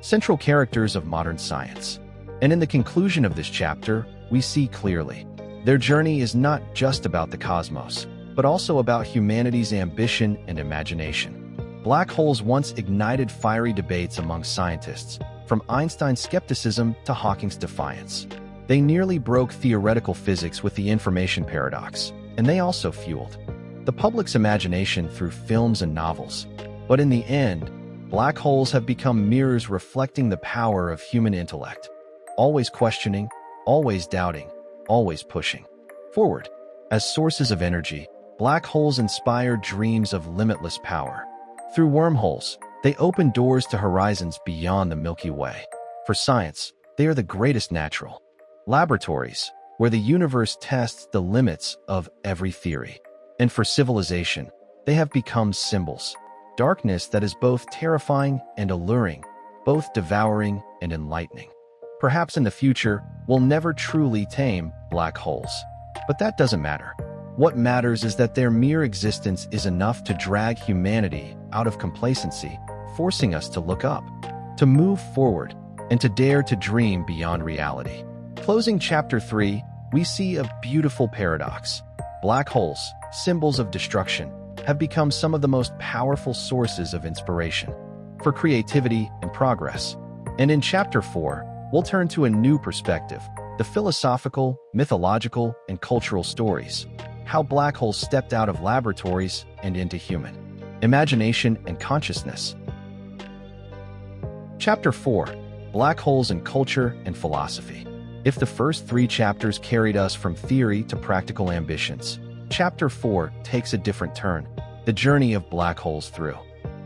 central characters of modern science. And in the conclusion of this chapter, we see clearly, their journey is not just about the cosmos, but also about humanity's ambition and imagination. Black holes once ignited fiery debates among scientists, from Einstein's skepticism to Hawking's defiance. They nearly broke theoretical physics with the information paradox, and they also fueled the public's imagination through films and novels. But in the end, black holes have become mirrors reflecting the power of human intellect. Always questioning, always doubting, always pushing forward. As sources of energy, black holes inspire dreams of limitless power. Through wormholes, they open doors to horizons beyond the Milky Way. For science, they are the greatest natural laboratories, where the universe tests the limits of every theory. And for civilization, they have become symbols darkness that is both terrifying and alluring, both devouring and enlightening. Perhaps in the future, we'll never truly tame black holes. But that doesn't matter. What matters is that their mere existence is enough to drag humanity out of complacency, forcing us to look up, to move forward, and to dare to dream beyond reality. Closing Chapter 3, we see a beautiful paradox. Black holes, symbols of destruction, have become some of the most powerful sources of inspiration for creativity and progress. And in Chapter 4, we'll turn to a new perspective, the philosophical, mythological, and cultural stories, how black holes stepped out of laboratories and into human imagination and consciousness. Chapter 4, Black Holes in Culture and Philosophy. If the first 3 chapters carried us from theory to practical ambitions, Chapter 4 takes a different turn, the journey of black holes through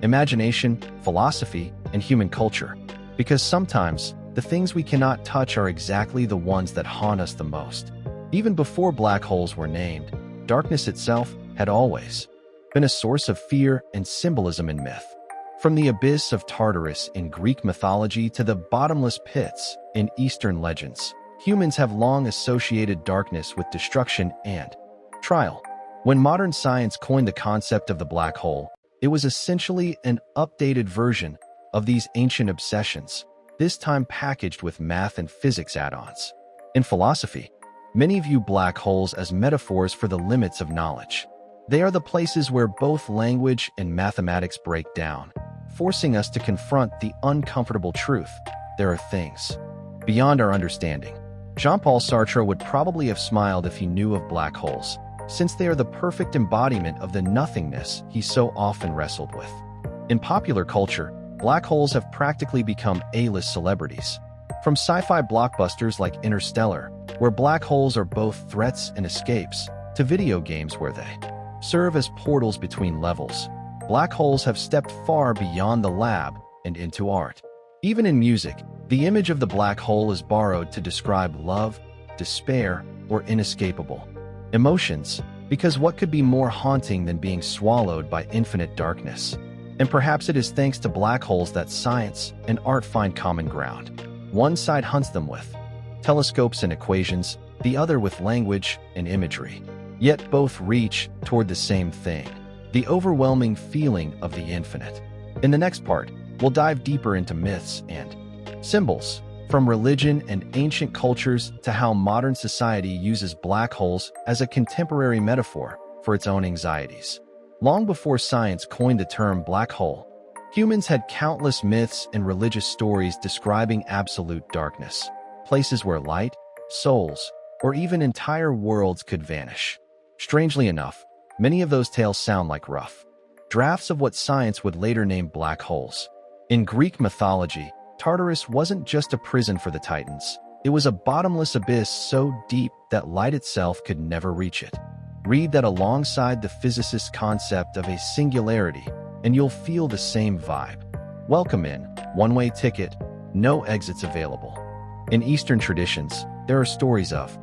imagination, philosophy, and human culture. Because sometimes, the things we cannot touch are exactly the ones that haunt us the most. Even before black holes were named, darkness itself had always been a source of fear and symbolism in myth. From the abyss of Tartarus in Greek mythology to the bottomless pits in Eastern legends, humans have long associated darkness with destruction and trial. When modern science coined the concept of the black hole, it was essentially an updated version of these ancient obsessions, this time packaged with math and physics add-ons. In philosophy, many view black holes as metaphors for the limits of knowledge. They are the places where both language and mathematics break down, forcing us to confront the uncomfortable truth. There are things beyond our understanding. Jean-Paul Sartre would probably have smiled if he knew of black holes, since they are the perfect embodiment of the nothingness he so often wrestled with. In popular culture, black holes have practically become A-list celebrities. From sci-fi blockbusters like Interstellar, where black holes are both threats and escapes, to video games where they serve as portals between levels, black holes have stepped far beyond the lab and into art. Even in music, the image of the black hole is borrowed to describe love, despair, or inescapable emotions, because what could be more haunting than being swallowed by infinite darkness? And perhaps it is thanks to black holes that science and art find common ground. One side hunts them with telescopes and equations, the other with language and imagery. Yet both reach toward the same thing, the overwhelming feeling of the infinite. In the next part, we'll dive deeper into myths and symbols, from religion and ancient cultures to how modern society uses black holes as a contemporary metaphor for its own anxieties. Long before science coined the term black hole, humans had countless myths and religious stories describing absolute darkness, places where light, souls, or even entire worlds could vanish. Strangely enough, many of those tales sound like rough drafts of what science would later name black holes. In Greek mythology, Tartarus wasn't just a prison for the Titans. It was a bottomless abyss so deep that light itself could never reach it. Read that alongside the physicist's concept of a singularity, and you'll feel the same vibe. Welcome in, one-way ticket, no exits available. In Eastern traditions, there are stories of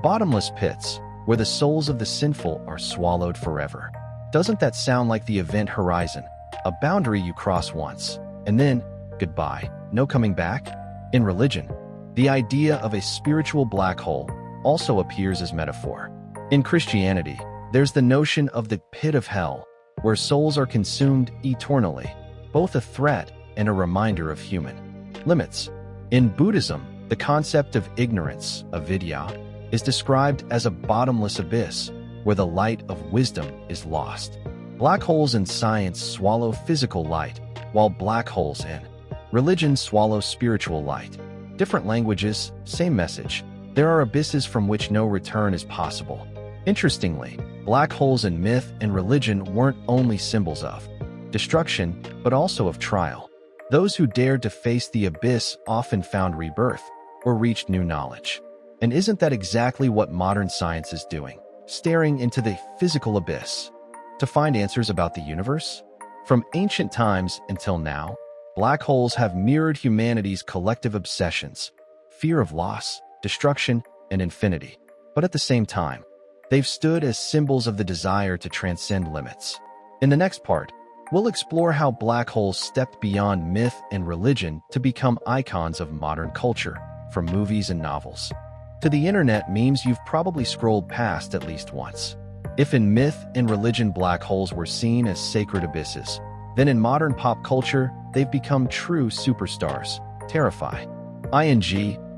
bottomless pits, where the souls of the sinful are swallowed forever. Doesn't that sound like the event horizon, a boundary you cross once, and then, goodbye, no coming back? In religion, the idea of a spiritual black hole also appears as metaphor. In Christianity, there's the notion of the pit of hell, where souls are consumed eternally, both a threat and a reminder of human limits. In Buddhism, the concept of ignorance, avidya, is described as a bottomless abyss, where the light of wisdom is lost. Black holes in science swallow physical light, while black holes in religion swallow spiritual light. Different languages, same message. There are abysses from which no return is possible. Interestingly, black holes in myth and religion weren't only symbols of destruction, but also of trial. Those who dared to face the abyss often found rebirth or reached new knowledge. And isn't that exactly what modern science is doing? Staring into the physical abyss to find answers about the universe? From ancient times until now, black holes have mirrored humanity's collective obsessions, fear of loss, destruction, and infinity. But at the same time, they've stood as symbols of the desire to transcend limits. In the next part, We'll explore how black holes stepped beyond myth and religion to become icons of modern culture, from movies and novels to the internet memes you've probably scrolled past at least once. If in myth and religion black holes were seen as sacred abysses, then in modern pop culture, they've become true superstars, terrifying,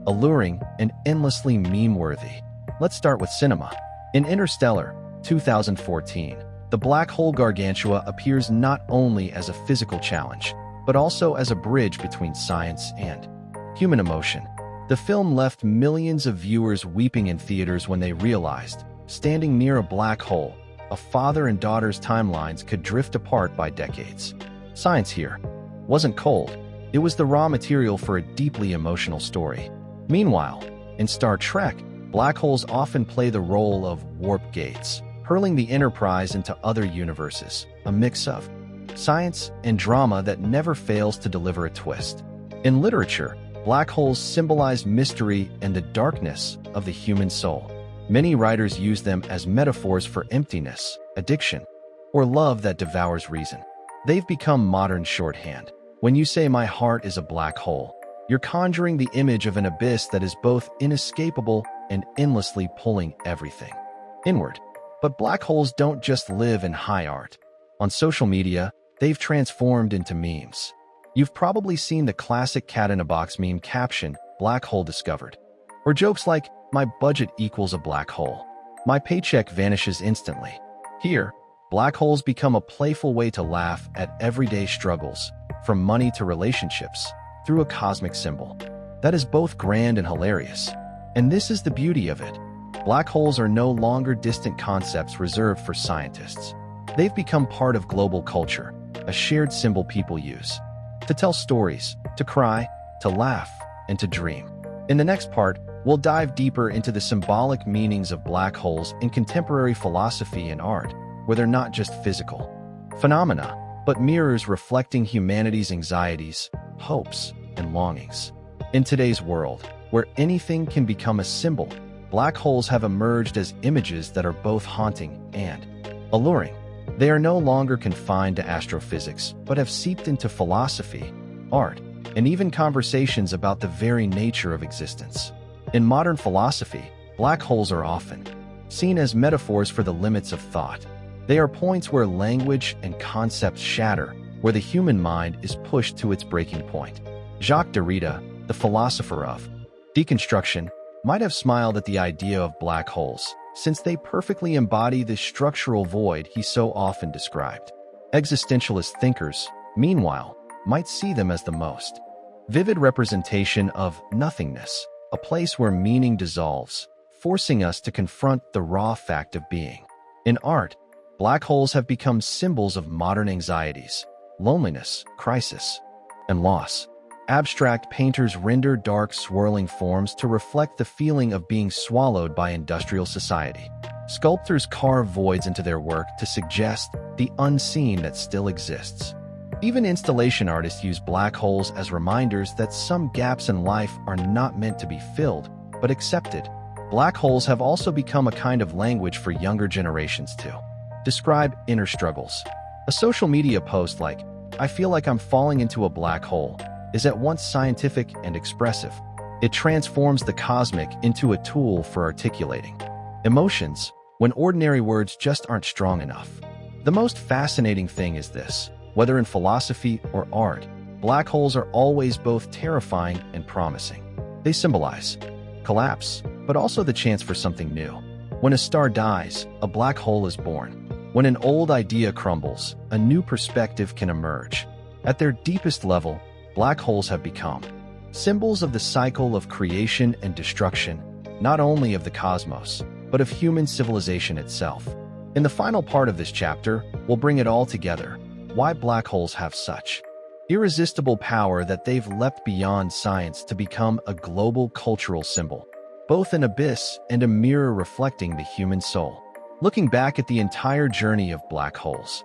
alluring, and endlessly meme-worthy. Let's start with cinema. In Interstellar, 2014, the black hole Gargantua appears not only as a physical challenge, but also as a bridge between science and human emotion. The film left millions of viewers weeping in theaters when they realized, standing near a black hole, a father and daughter's timelines could drift apart by decades. Science here wasn't cold. It was the raw material for a deeply emotional story. Meanwhile, in Star Trek, black holes often play the role of warp gates, hurling the Enterprise into other universes, a mix of science and drama that never fails to deliver a twist. In literature, black holes symbolize mystery and the darkness of the human soul. Many writers use them as metaphors for emptiness, addiction, or love that devours reason. They've become modern shorthand. When you say my heart is a black hole, you're conjuring the image of an abyss that is both inescapable and endlessly pulling everything inward. But black holes don't just live in high art. On social media, they've transformed into memes. You've probably seen the classic cat-in-a-box meme caption, "Black hole discovered," or jokes like, "My budget equals a black hole. My paycheck vanishes instantly." Here, black holes become a playful way to laugh at everyday struggles, from money to relationships, through a cosmic symbol that is both grand and hilarious. And this is the beauty of it. Black holes are no longer distant concepts reserved for scientists. They've become part of global culture, a shared symbol people use to tell stories, to cry, to laugh, and to dream. In the next part, we'll dive deeper into the symbolic meanings of black holes in contemporary philosophy and art, where they're not just physical phenomena, but mirrors reflecting humanity's anxieties, hopes, and longings. In today's world, where anything can become a symbol, black holes have emerged as images that are both haunting and alluring. They are no longer confined to astrophysics, but have seeped into philosophy, art, and even conversations about the very nature of existence. In modern philosophy, black holes are often seen as metaphors for the limits of thought. They are points where language and concepts shatter, where the human mind is pushed to its breaking point. Jacques Derrida, the philosopher of deconstruction, might have smiled at the idea of black holes, since they perfectly embody the structural void he so often described. Existentialist thinkers, meanwhile, might see them as the most vivid representation of nothingness, a place where meaning dissolves, forcing us to confront the raw fact of being. In art, black holes have become symbols of modern anxieties, loneliness, crisis, and loss. Abstract painters render dark, swirling forms to reflect the feeling of being swallowed by industrial society. Sculptors carve voids into their work to suggest the unseen that still exists. Even installation artists use black holes as reminders that some gaps in life are not meant to be filled, but accepted. Black holes have also become a kind of language for younger generations to describe inner struggles. A social media post like, "I feel like I'm falling into a black hole," is at once scientific and expressive. It transforms the cosmic into a tool for articulating emotions when ordinary words just aren't strong enough. The most fascinating thing is this: whether in philosophy or art, black holes are always both terrifying and promising. They symbolize collapse, but also the chance for something new. When a star dies, a black hole is born. When an old idea crumbles, a new perspective can emerge. At their deepest level, black holes have become symbols of the cycle of creation and destruction, not only of the cosmos, but of human civilization itself. In the final part of this chapter, we'll bring it all together: why black holes have such irresistible power that they've leapt beyond science to become a global cultural symbol, both an abyss and a mirror reflecting the human soul. Looking back at the entire journey of black holes,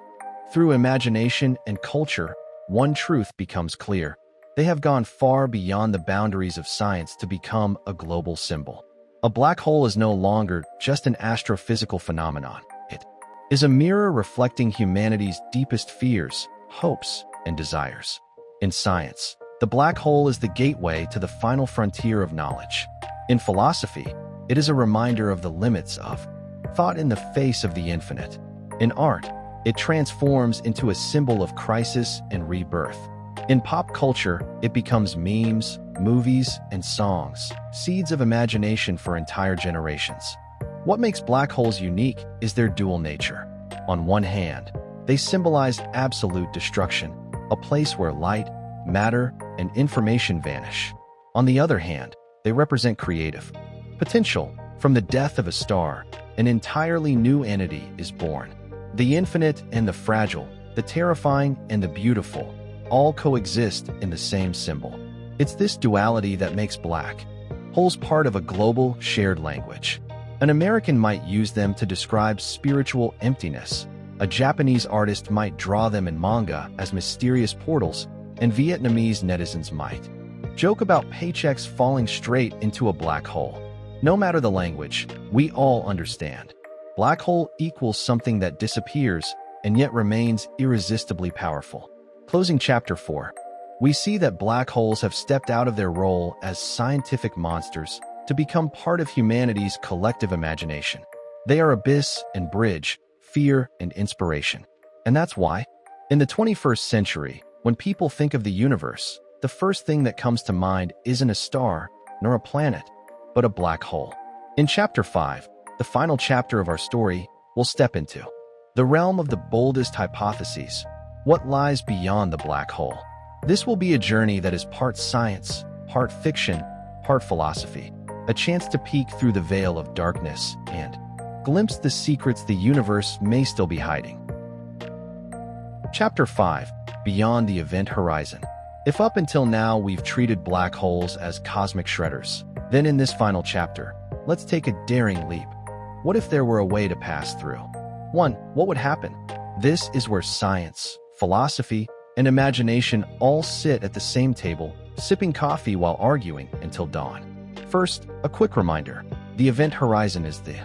through imagination and culture, one truth becomes clear: they have gone far beyond the boundaries of science to become a global symbol. A black hole is no longer just an astrophysical phenomenon. It is a mirror reflecting humanity's deepest fears, hopes, and desires. In science, the black hole is the gateway to the final frontier of knowledge. In philosophy, it is a reminder of the limits of thought in the face of the infinite. In art, it transforms into a symbol of crisis and rebirth. In pop culture, it becomes memes, movies, and songs, seeds of imagination for entire generations. What makes black holes unique is their dual nature. On one hand, they symbolize absolute destruction, a place where light, matter, and information vanish. On the other hand, they represent creative potential. From the death of a star, an entirely new entity is born. The infinite and the fragile, the terrifying and the beautiful, all coexist in the same symbol. It's this duality that makes black holes part of a global, shared language. An American might use them to describe spiritual emptiness. A Japanese artist might draw them in manga as mysterious portals, and Vietnamese netizens might joke about paychecks falling straight into a black hole. No matter the language, we all understand. Black hole equals something that disappears and yet remains irresistibly powerful. Closing Chapter 4. We see that black holes have stepped out of their role as scientific monsters to become part of humanity's collective imagination. They are abyss and bridge, fear and inspiration. And that's why, in the 21st century, when people think of the universe, the first thing that comes to mind isn't a star nor a planet, but a black hole. In Chapter 5, the final chapter of our story, we'll step into the realm of the boldest hypotheses. What lies beyond the black hole? This will be a journey that is part science, part fiction, part philosophy, a chance to peek through the veil of darkness and glimpse the secrets the universe may still be hiding. Chapter 5. Beyond the Event Horizon. If up until now we've treated black holes as cosmic shredders, then in this final chapter, let's take a daring leap. What if there were a way to pass through? 1. What would happen? This is where science, philosophy, and imagination all sit at the same table, sipping coffee while arguing until dawn. First, a quick reminder. The event horizon is the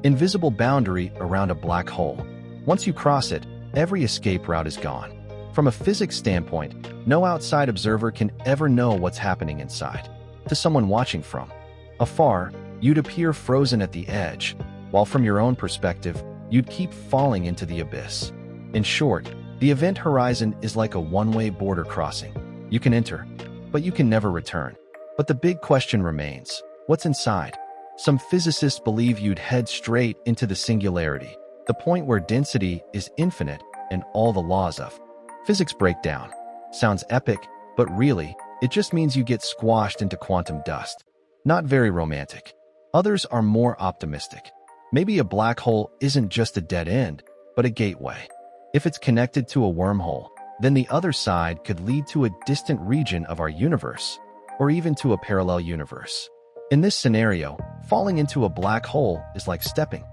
invisible boundary around a black hole. Once you cross it, every escape route is gone. From a physics standpoint, no outside observer can ever know what's happening inside. To someone watching from afar, you'd appear frozen at the edge, while from your own perspective, you'd keep falling into the abyss. In short, the event horizon is like a one-way border crossing. You can enter, but you can never return. But the big question remains, what's inside? Some physicists believe you'd head straight into the singularity, the point where density is infinite and all the laws of physics break down. Sounds epic, but really, it just means you get squashed into quantum dust. Not very romantic. Others are more optimistic. Maybe a black hole isn't just a dead end, but a gateway. If it's connected to a wormhole, then the other side could lead to a distant region of our universe, or even to a parallel universe. In this scenario, falling into a black hole is like stepping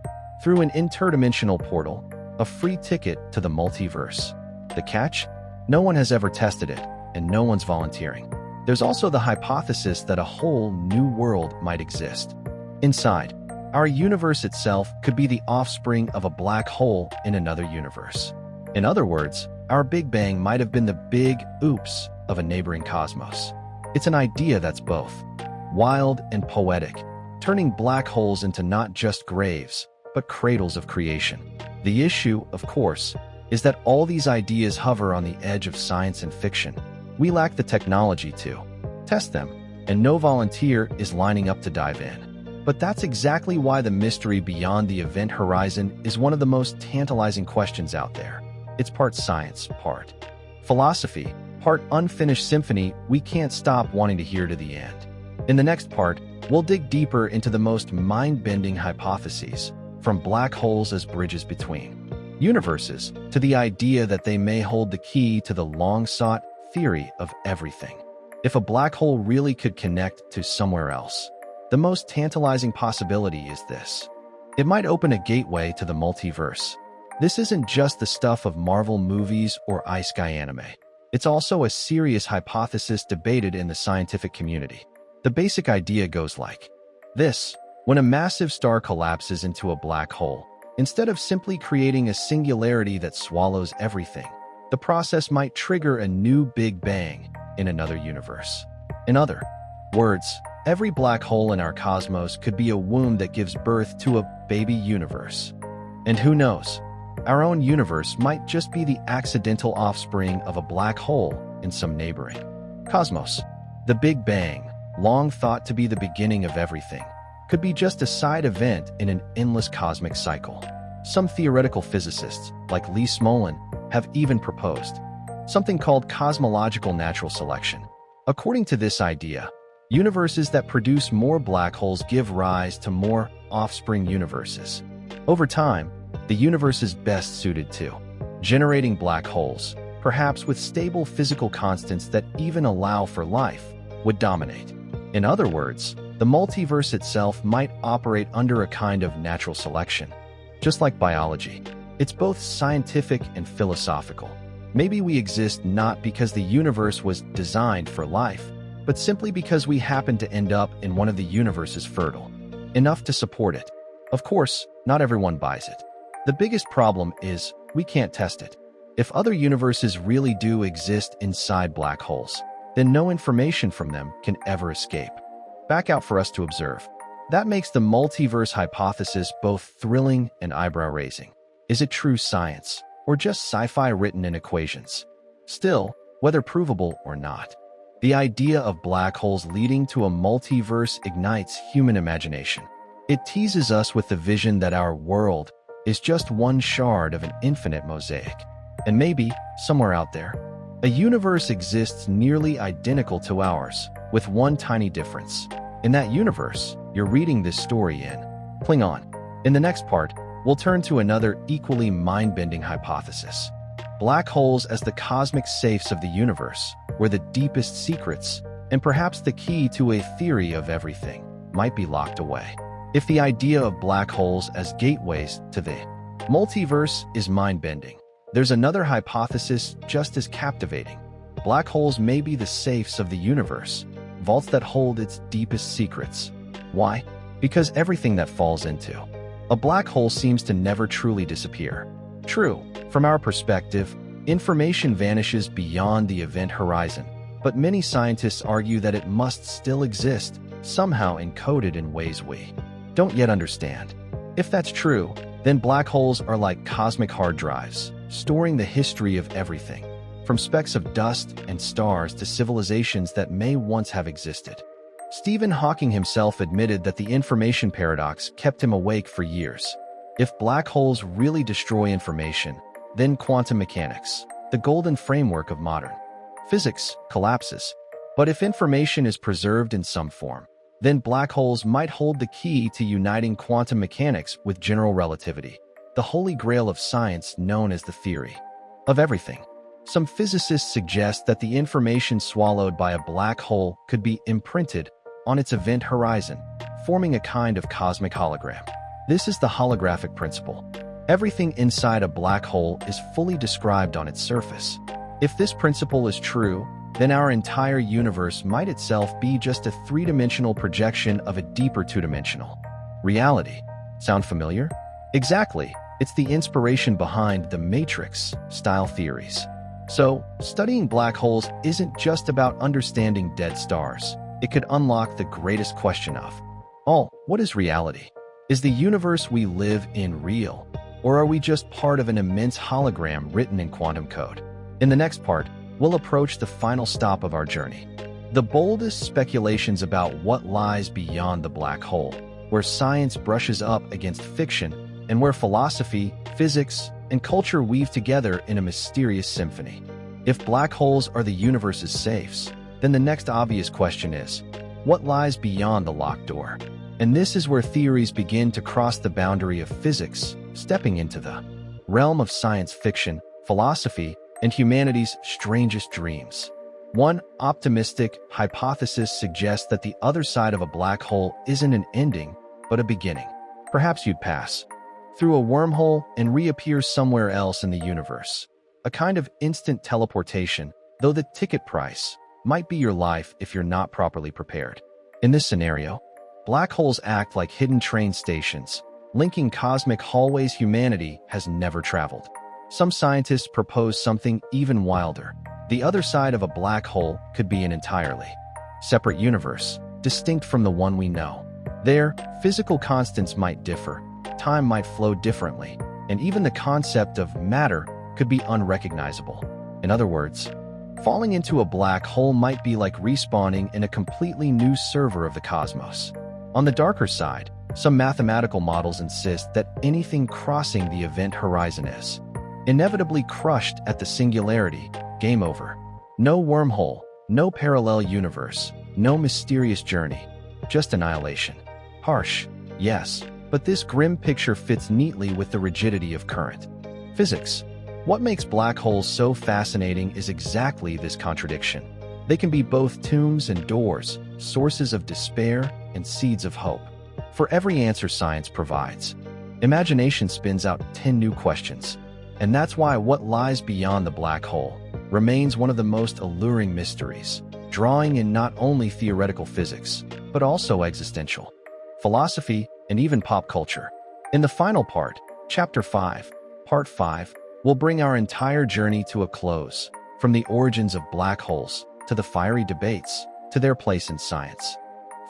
through an interdimensional portal, a free ticket to the multiverse. The catch? No one has ever tested it, and no one's volunteering. There's also the hypothesis that a whole new world might exist. Inside, our universe itself could be the offspring of a black hole in another universe. In other words, our Big Bang might have been the big oops of a neighboring cosmos. It's an idea that's both wild and poetic, turning black holes into not just graves, but cradles of creation. The issue, of course, is that all these ideas hover on the edge of science and fiction. We lack the technology to test them, and no volunteer is lining up to dive in. But that's exactly why the mystery beyond the event horizon is one of the most tantalizing questions out there. It's part science, part philosophy, part unfinished symphony we can't stop wanting to hear to the end. In the next part, we'll dig deeper into the most mind-bending hypotheses, from black holes as bridges between universes to the idea that they may hold the key to the long-sought theory of everything. If a black hole really could connect to somewhere else, the most tantalizing possibility is this. It might open a gateway to the multiverse. This isn't just the stuff of Marvel movies or Ice Guy anime. It's also a serious hypothesis debated in the scientific community. The basic idea goes like this. When a massive star collapses into a black hole, instead of simply creating a singularity that swallows everything, the process might trigger a new Big Bang in another universe. In other words, every black hole in our cosmos could be a womb that gives birth to a baby universe. And who knows, our own universe might just be the accidental offspring of a black hole in some neighboring cosmos. The Big Bang, long thought to be the beginning of everything, could be just a side event in an endless cosmic cycle. Some theoretical physicists, like Lee Smolin, have even proposed something called cosmological natural selection. According to this idea, universes that produce more black holes give rise to more offspring universes. Over time, the universes best suited to generating black holes, perhaps with stable physical constants that even allow for life, would dominate. In other words, the multiverse itself might operate under a kind of natural selection. Just like biology, it's both scientific and philosophical. Maybe we exist not because the universe was designed for life, but simply because we happen to end up in one of the universes fertile enough to support it. Of course, not everyone buys it. The biggest problem is we can't test it. If other universes really do exist inside black holes, then no information from them can ever escape back out for us to observe. That makes the multiverse hypothesis both thrilling and eyebrow-raising. Is it true science, or just sci-fi written in equations? Still, whether provable or not, the idea of black holes leading to a multiverse ignites human imagination. It teases us with the vision that our world is just one shard of an infinite mosaic. And maybe, somewhere out there, a universe exists nearly identical to ours, with one tiny difference. In that universe, you're reading this story in. Cling on. In the next part, we'll turn to another equally mind-bending hypothesis. Black holes as the cosmic safes of the universe, where the deepest secrets, and perhaps the key to a theory of everything, might be locked away. If the idea of black holes as gateways to the multiverse is mind-bending, there's another hypothesis just as captivating. Black holes may be the safes of the universe, vaults that hold its deepest secrets. Why? Because everything that falls into a black hole seems to never truly disappear. True, from our perspective, information vanishes beyond the event horizon, but many scientists argue that it must still exist, somehow encoded in ways we don't yet understand. If that's true, then black holes are like cosmic hard drives, storing the history of everything, from specks of dust and stars to civilizations that may once have existed. Stephen Hawking himself admitted that the information paradox kept him awake for years. If black holes really destroy information, then quantum mechanics, the golden framework of modern physics, collapses. But if information is preserved in some form, then black holes might hold the key to uniting quantum mechanics with general relativity, the holy grail of science known as the theory of everything. Some physicists suggest that the information swallowed by a black hole could be imprinted on its event horizon, forming a kind of cosmic hologram. This is the holographic principle. Everything inside a black hole is fully described on its surface. If this principle is true, then our entire universe might itself be just a three-dimensional projection of a deeper two-dimensional reality. Sound familiar? Exactly. It's the inspiration behind the Matrix-style theories. So, studying black holes isn't just about understanding dead stars. It could unlock the greatest question of all: what is reality? Is the universe we live in real, or are we just part of an immense hologram written in quantum code? In the next part, we'll approach the final stop of our journey. The boldest speculations about what lies beyond the black hole, where science brushes up against fiction, and where philosophy, physics, and culture weave together in a mysterious symphony. If black holes are the universe's safes, then the next obvious question is, what lies beyond the locked door? And this is where theories begin to cross the boundary of physics, stepping into the realm of science fiction, philosophy, and humanity's strangest dreams. One optimistic hypothesis suggests that the other side of a black hole isn't an ending, but a beginning. Perhaps you'd pass through a wormhole and reappear somewhere else in the universe. A kind of instant teleportation, though the ticket price might be your life if you're not properly prepared. In this scenario, black holes act like hidden train stations, linking cosmic hallways humanity has never traveled. Some scientists propose something even wilder. The other side of a black hole could be an entirely separate universe, distinct from the one we know. There, physical constants might differ, time might flow differently, and even the concept of matter could be unrecognizable. In other words, falling into a black hole might be like respawning in a completely new server of the cosmos. On the darker side, some mathematical models insist that anything crossing the event horizon is inevitably crushed at the singularity, game over. No wormhole, no parallel universe, no mysterious journey, just annihilation. Harsh, yes, but this grim picture fits neatly with the rigidity of current physics. What makes black holes so fascinating is exactly this contradiction. They can be both tombs and doors, sources of despair and seeds of hope. For every answer science provides, imagination spins out 10 new questions. And that's why what lies beyond the black hole remains one of the most alluring mysteries, drawing in not only theoretical physics, but also existential philosophy and even pop culture. In the final part, Chapter 5, Part 5, we'll bring our entire journey to a close, from the origins of black holes to the fiery debates to their place in science,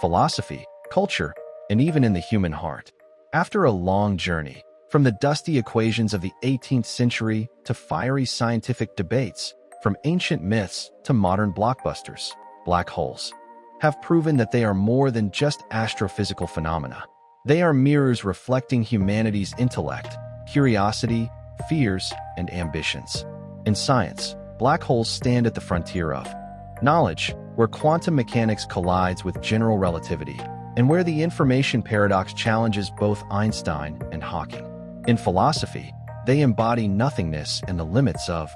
philosophy, culture, and even in the human heart. After a long journey, from the dusty equations of the 18th century to fiery scientific debates, from ancient myths to modern blockbusters, black holes have proven that they are more than just astrophysical phenomena. They are mirrors reflecting humanity's intellect, curiosity, fears, and ambitions. In science, black holes stand at the frontier of knowledge, where quantum mechanics collides with general relativity, and where the information paradox challenges both Einstein and Hawking. In philosophy, they embody nothingness and the limits of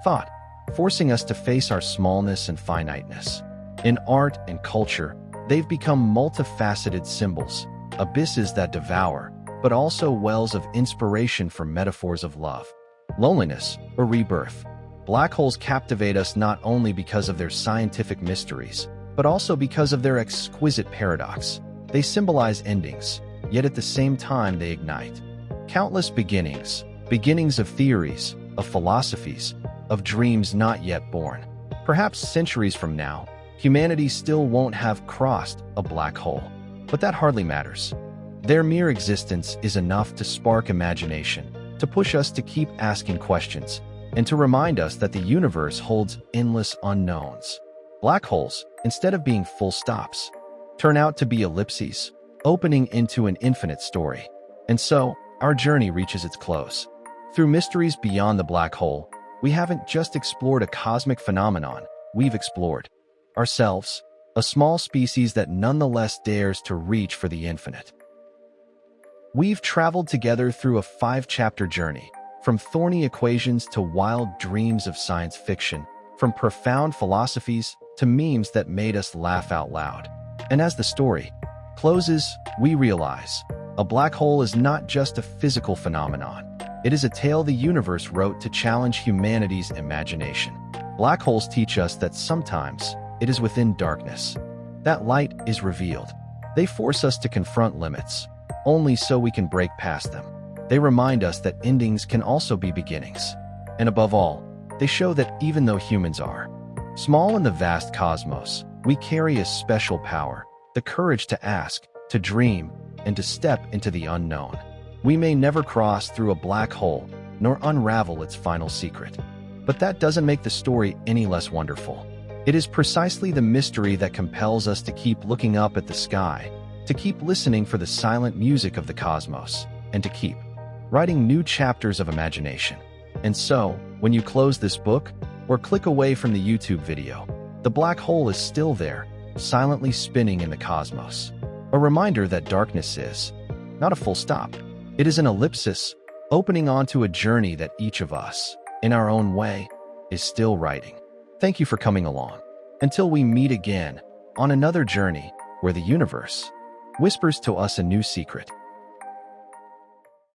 thought, forcing us to face our smallness and finiteness. In art and culture, they've become multifaceted symbols, abysses that devour, but also wells of inspiration for metaphors of love, loneliness, or rebirth. Black holes captivate us not only because of their scientific mysteries, but also because of their exquisite paradox. They symbolize endings, yet at the same time they ignite countless beginnings of theories, of philosophies, of dreams not yet born. Perhaps centuries from now, humanity still won't have crossed a black hole, but that hardly matters. Their mere existence is enough to spark imagination, to push us to keep asking questions, and to remind us that the universe holds endless unknowns. Black holes, instead of being full stops, turn out to be ellipses, opening into an infinite story. And so, our journey reaches its close. Through mysteries beyond the black hole, we haven't just explored a cosmic phenomenon, we've explored ourselves, a small species that nonetheless dares to reach for the infinite. We've traveled together through a 5-chapter journey, from thorny equations to wild dreams of science fiction, from profound philosophies to memes that made us laugh out loud. And as the story closes, we realize a black hole is not just a physical phenomenon. It is a tale the universe wrote to challenge humanity's imagination. Black holes teach us that sometimes it is within darkness that light is revealed. They force us to confront limits, only so we can break past them. They remind us that endings can also be beginnings. And above all, they show that even though humans are small in the vast cosmos, we carry a special power, the courage to ask, to dream, and to step into the unknown. We may never cross through a black hole, nor unravel its final secret. But that doesn't make the story any less wonderful. It is precisely the mystery that compels us to keep looking up at the sky, to keep listening for the silent music of the cosmos, and to keep writing new chapters of imagination. And so, when you close this book, or click away from the YouTube video, the black hole is still there, silently spinning in the cosmos. A reminder that darkness is not a full stop. It is an ellipsis, opening onto a journey that each of us, in our own way, is still writing. Thank you for coming along. Until we meet again on another journey where the universe whispers to us a new secret.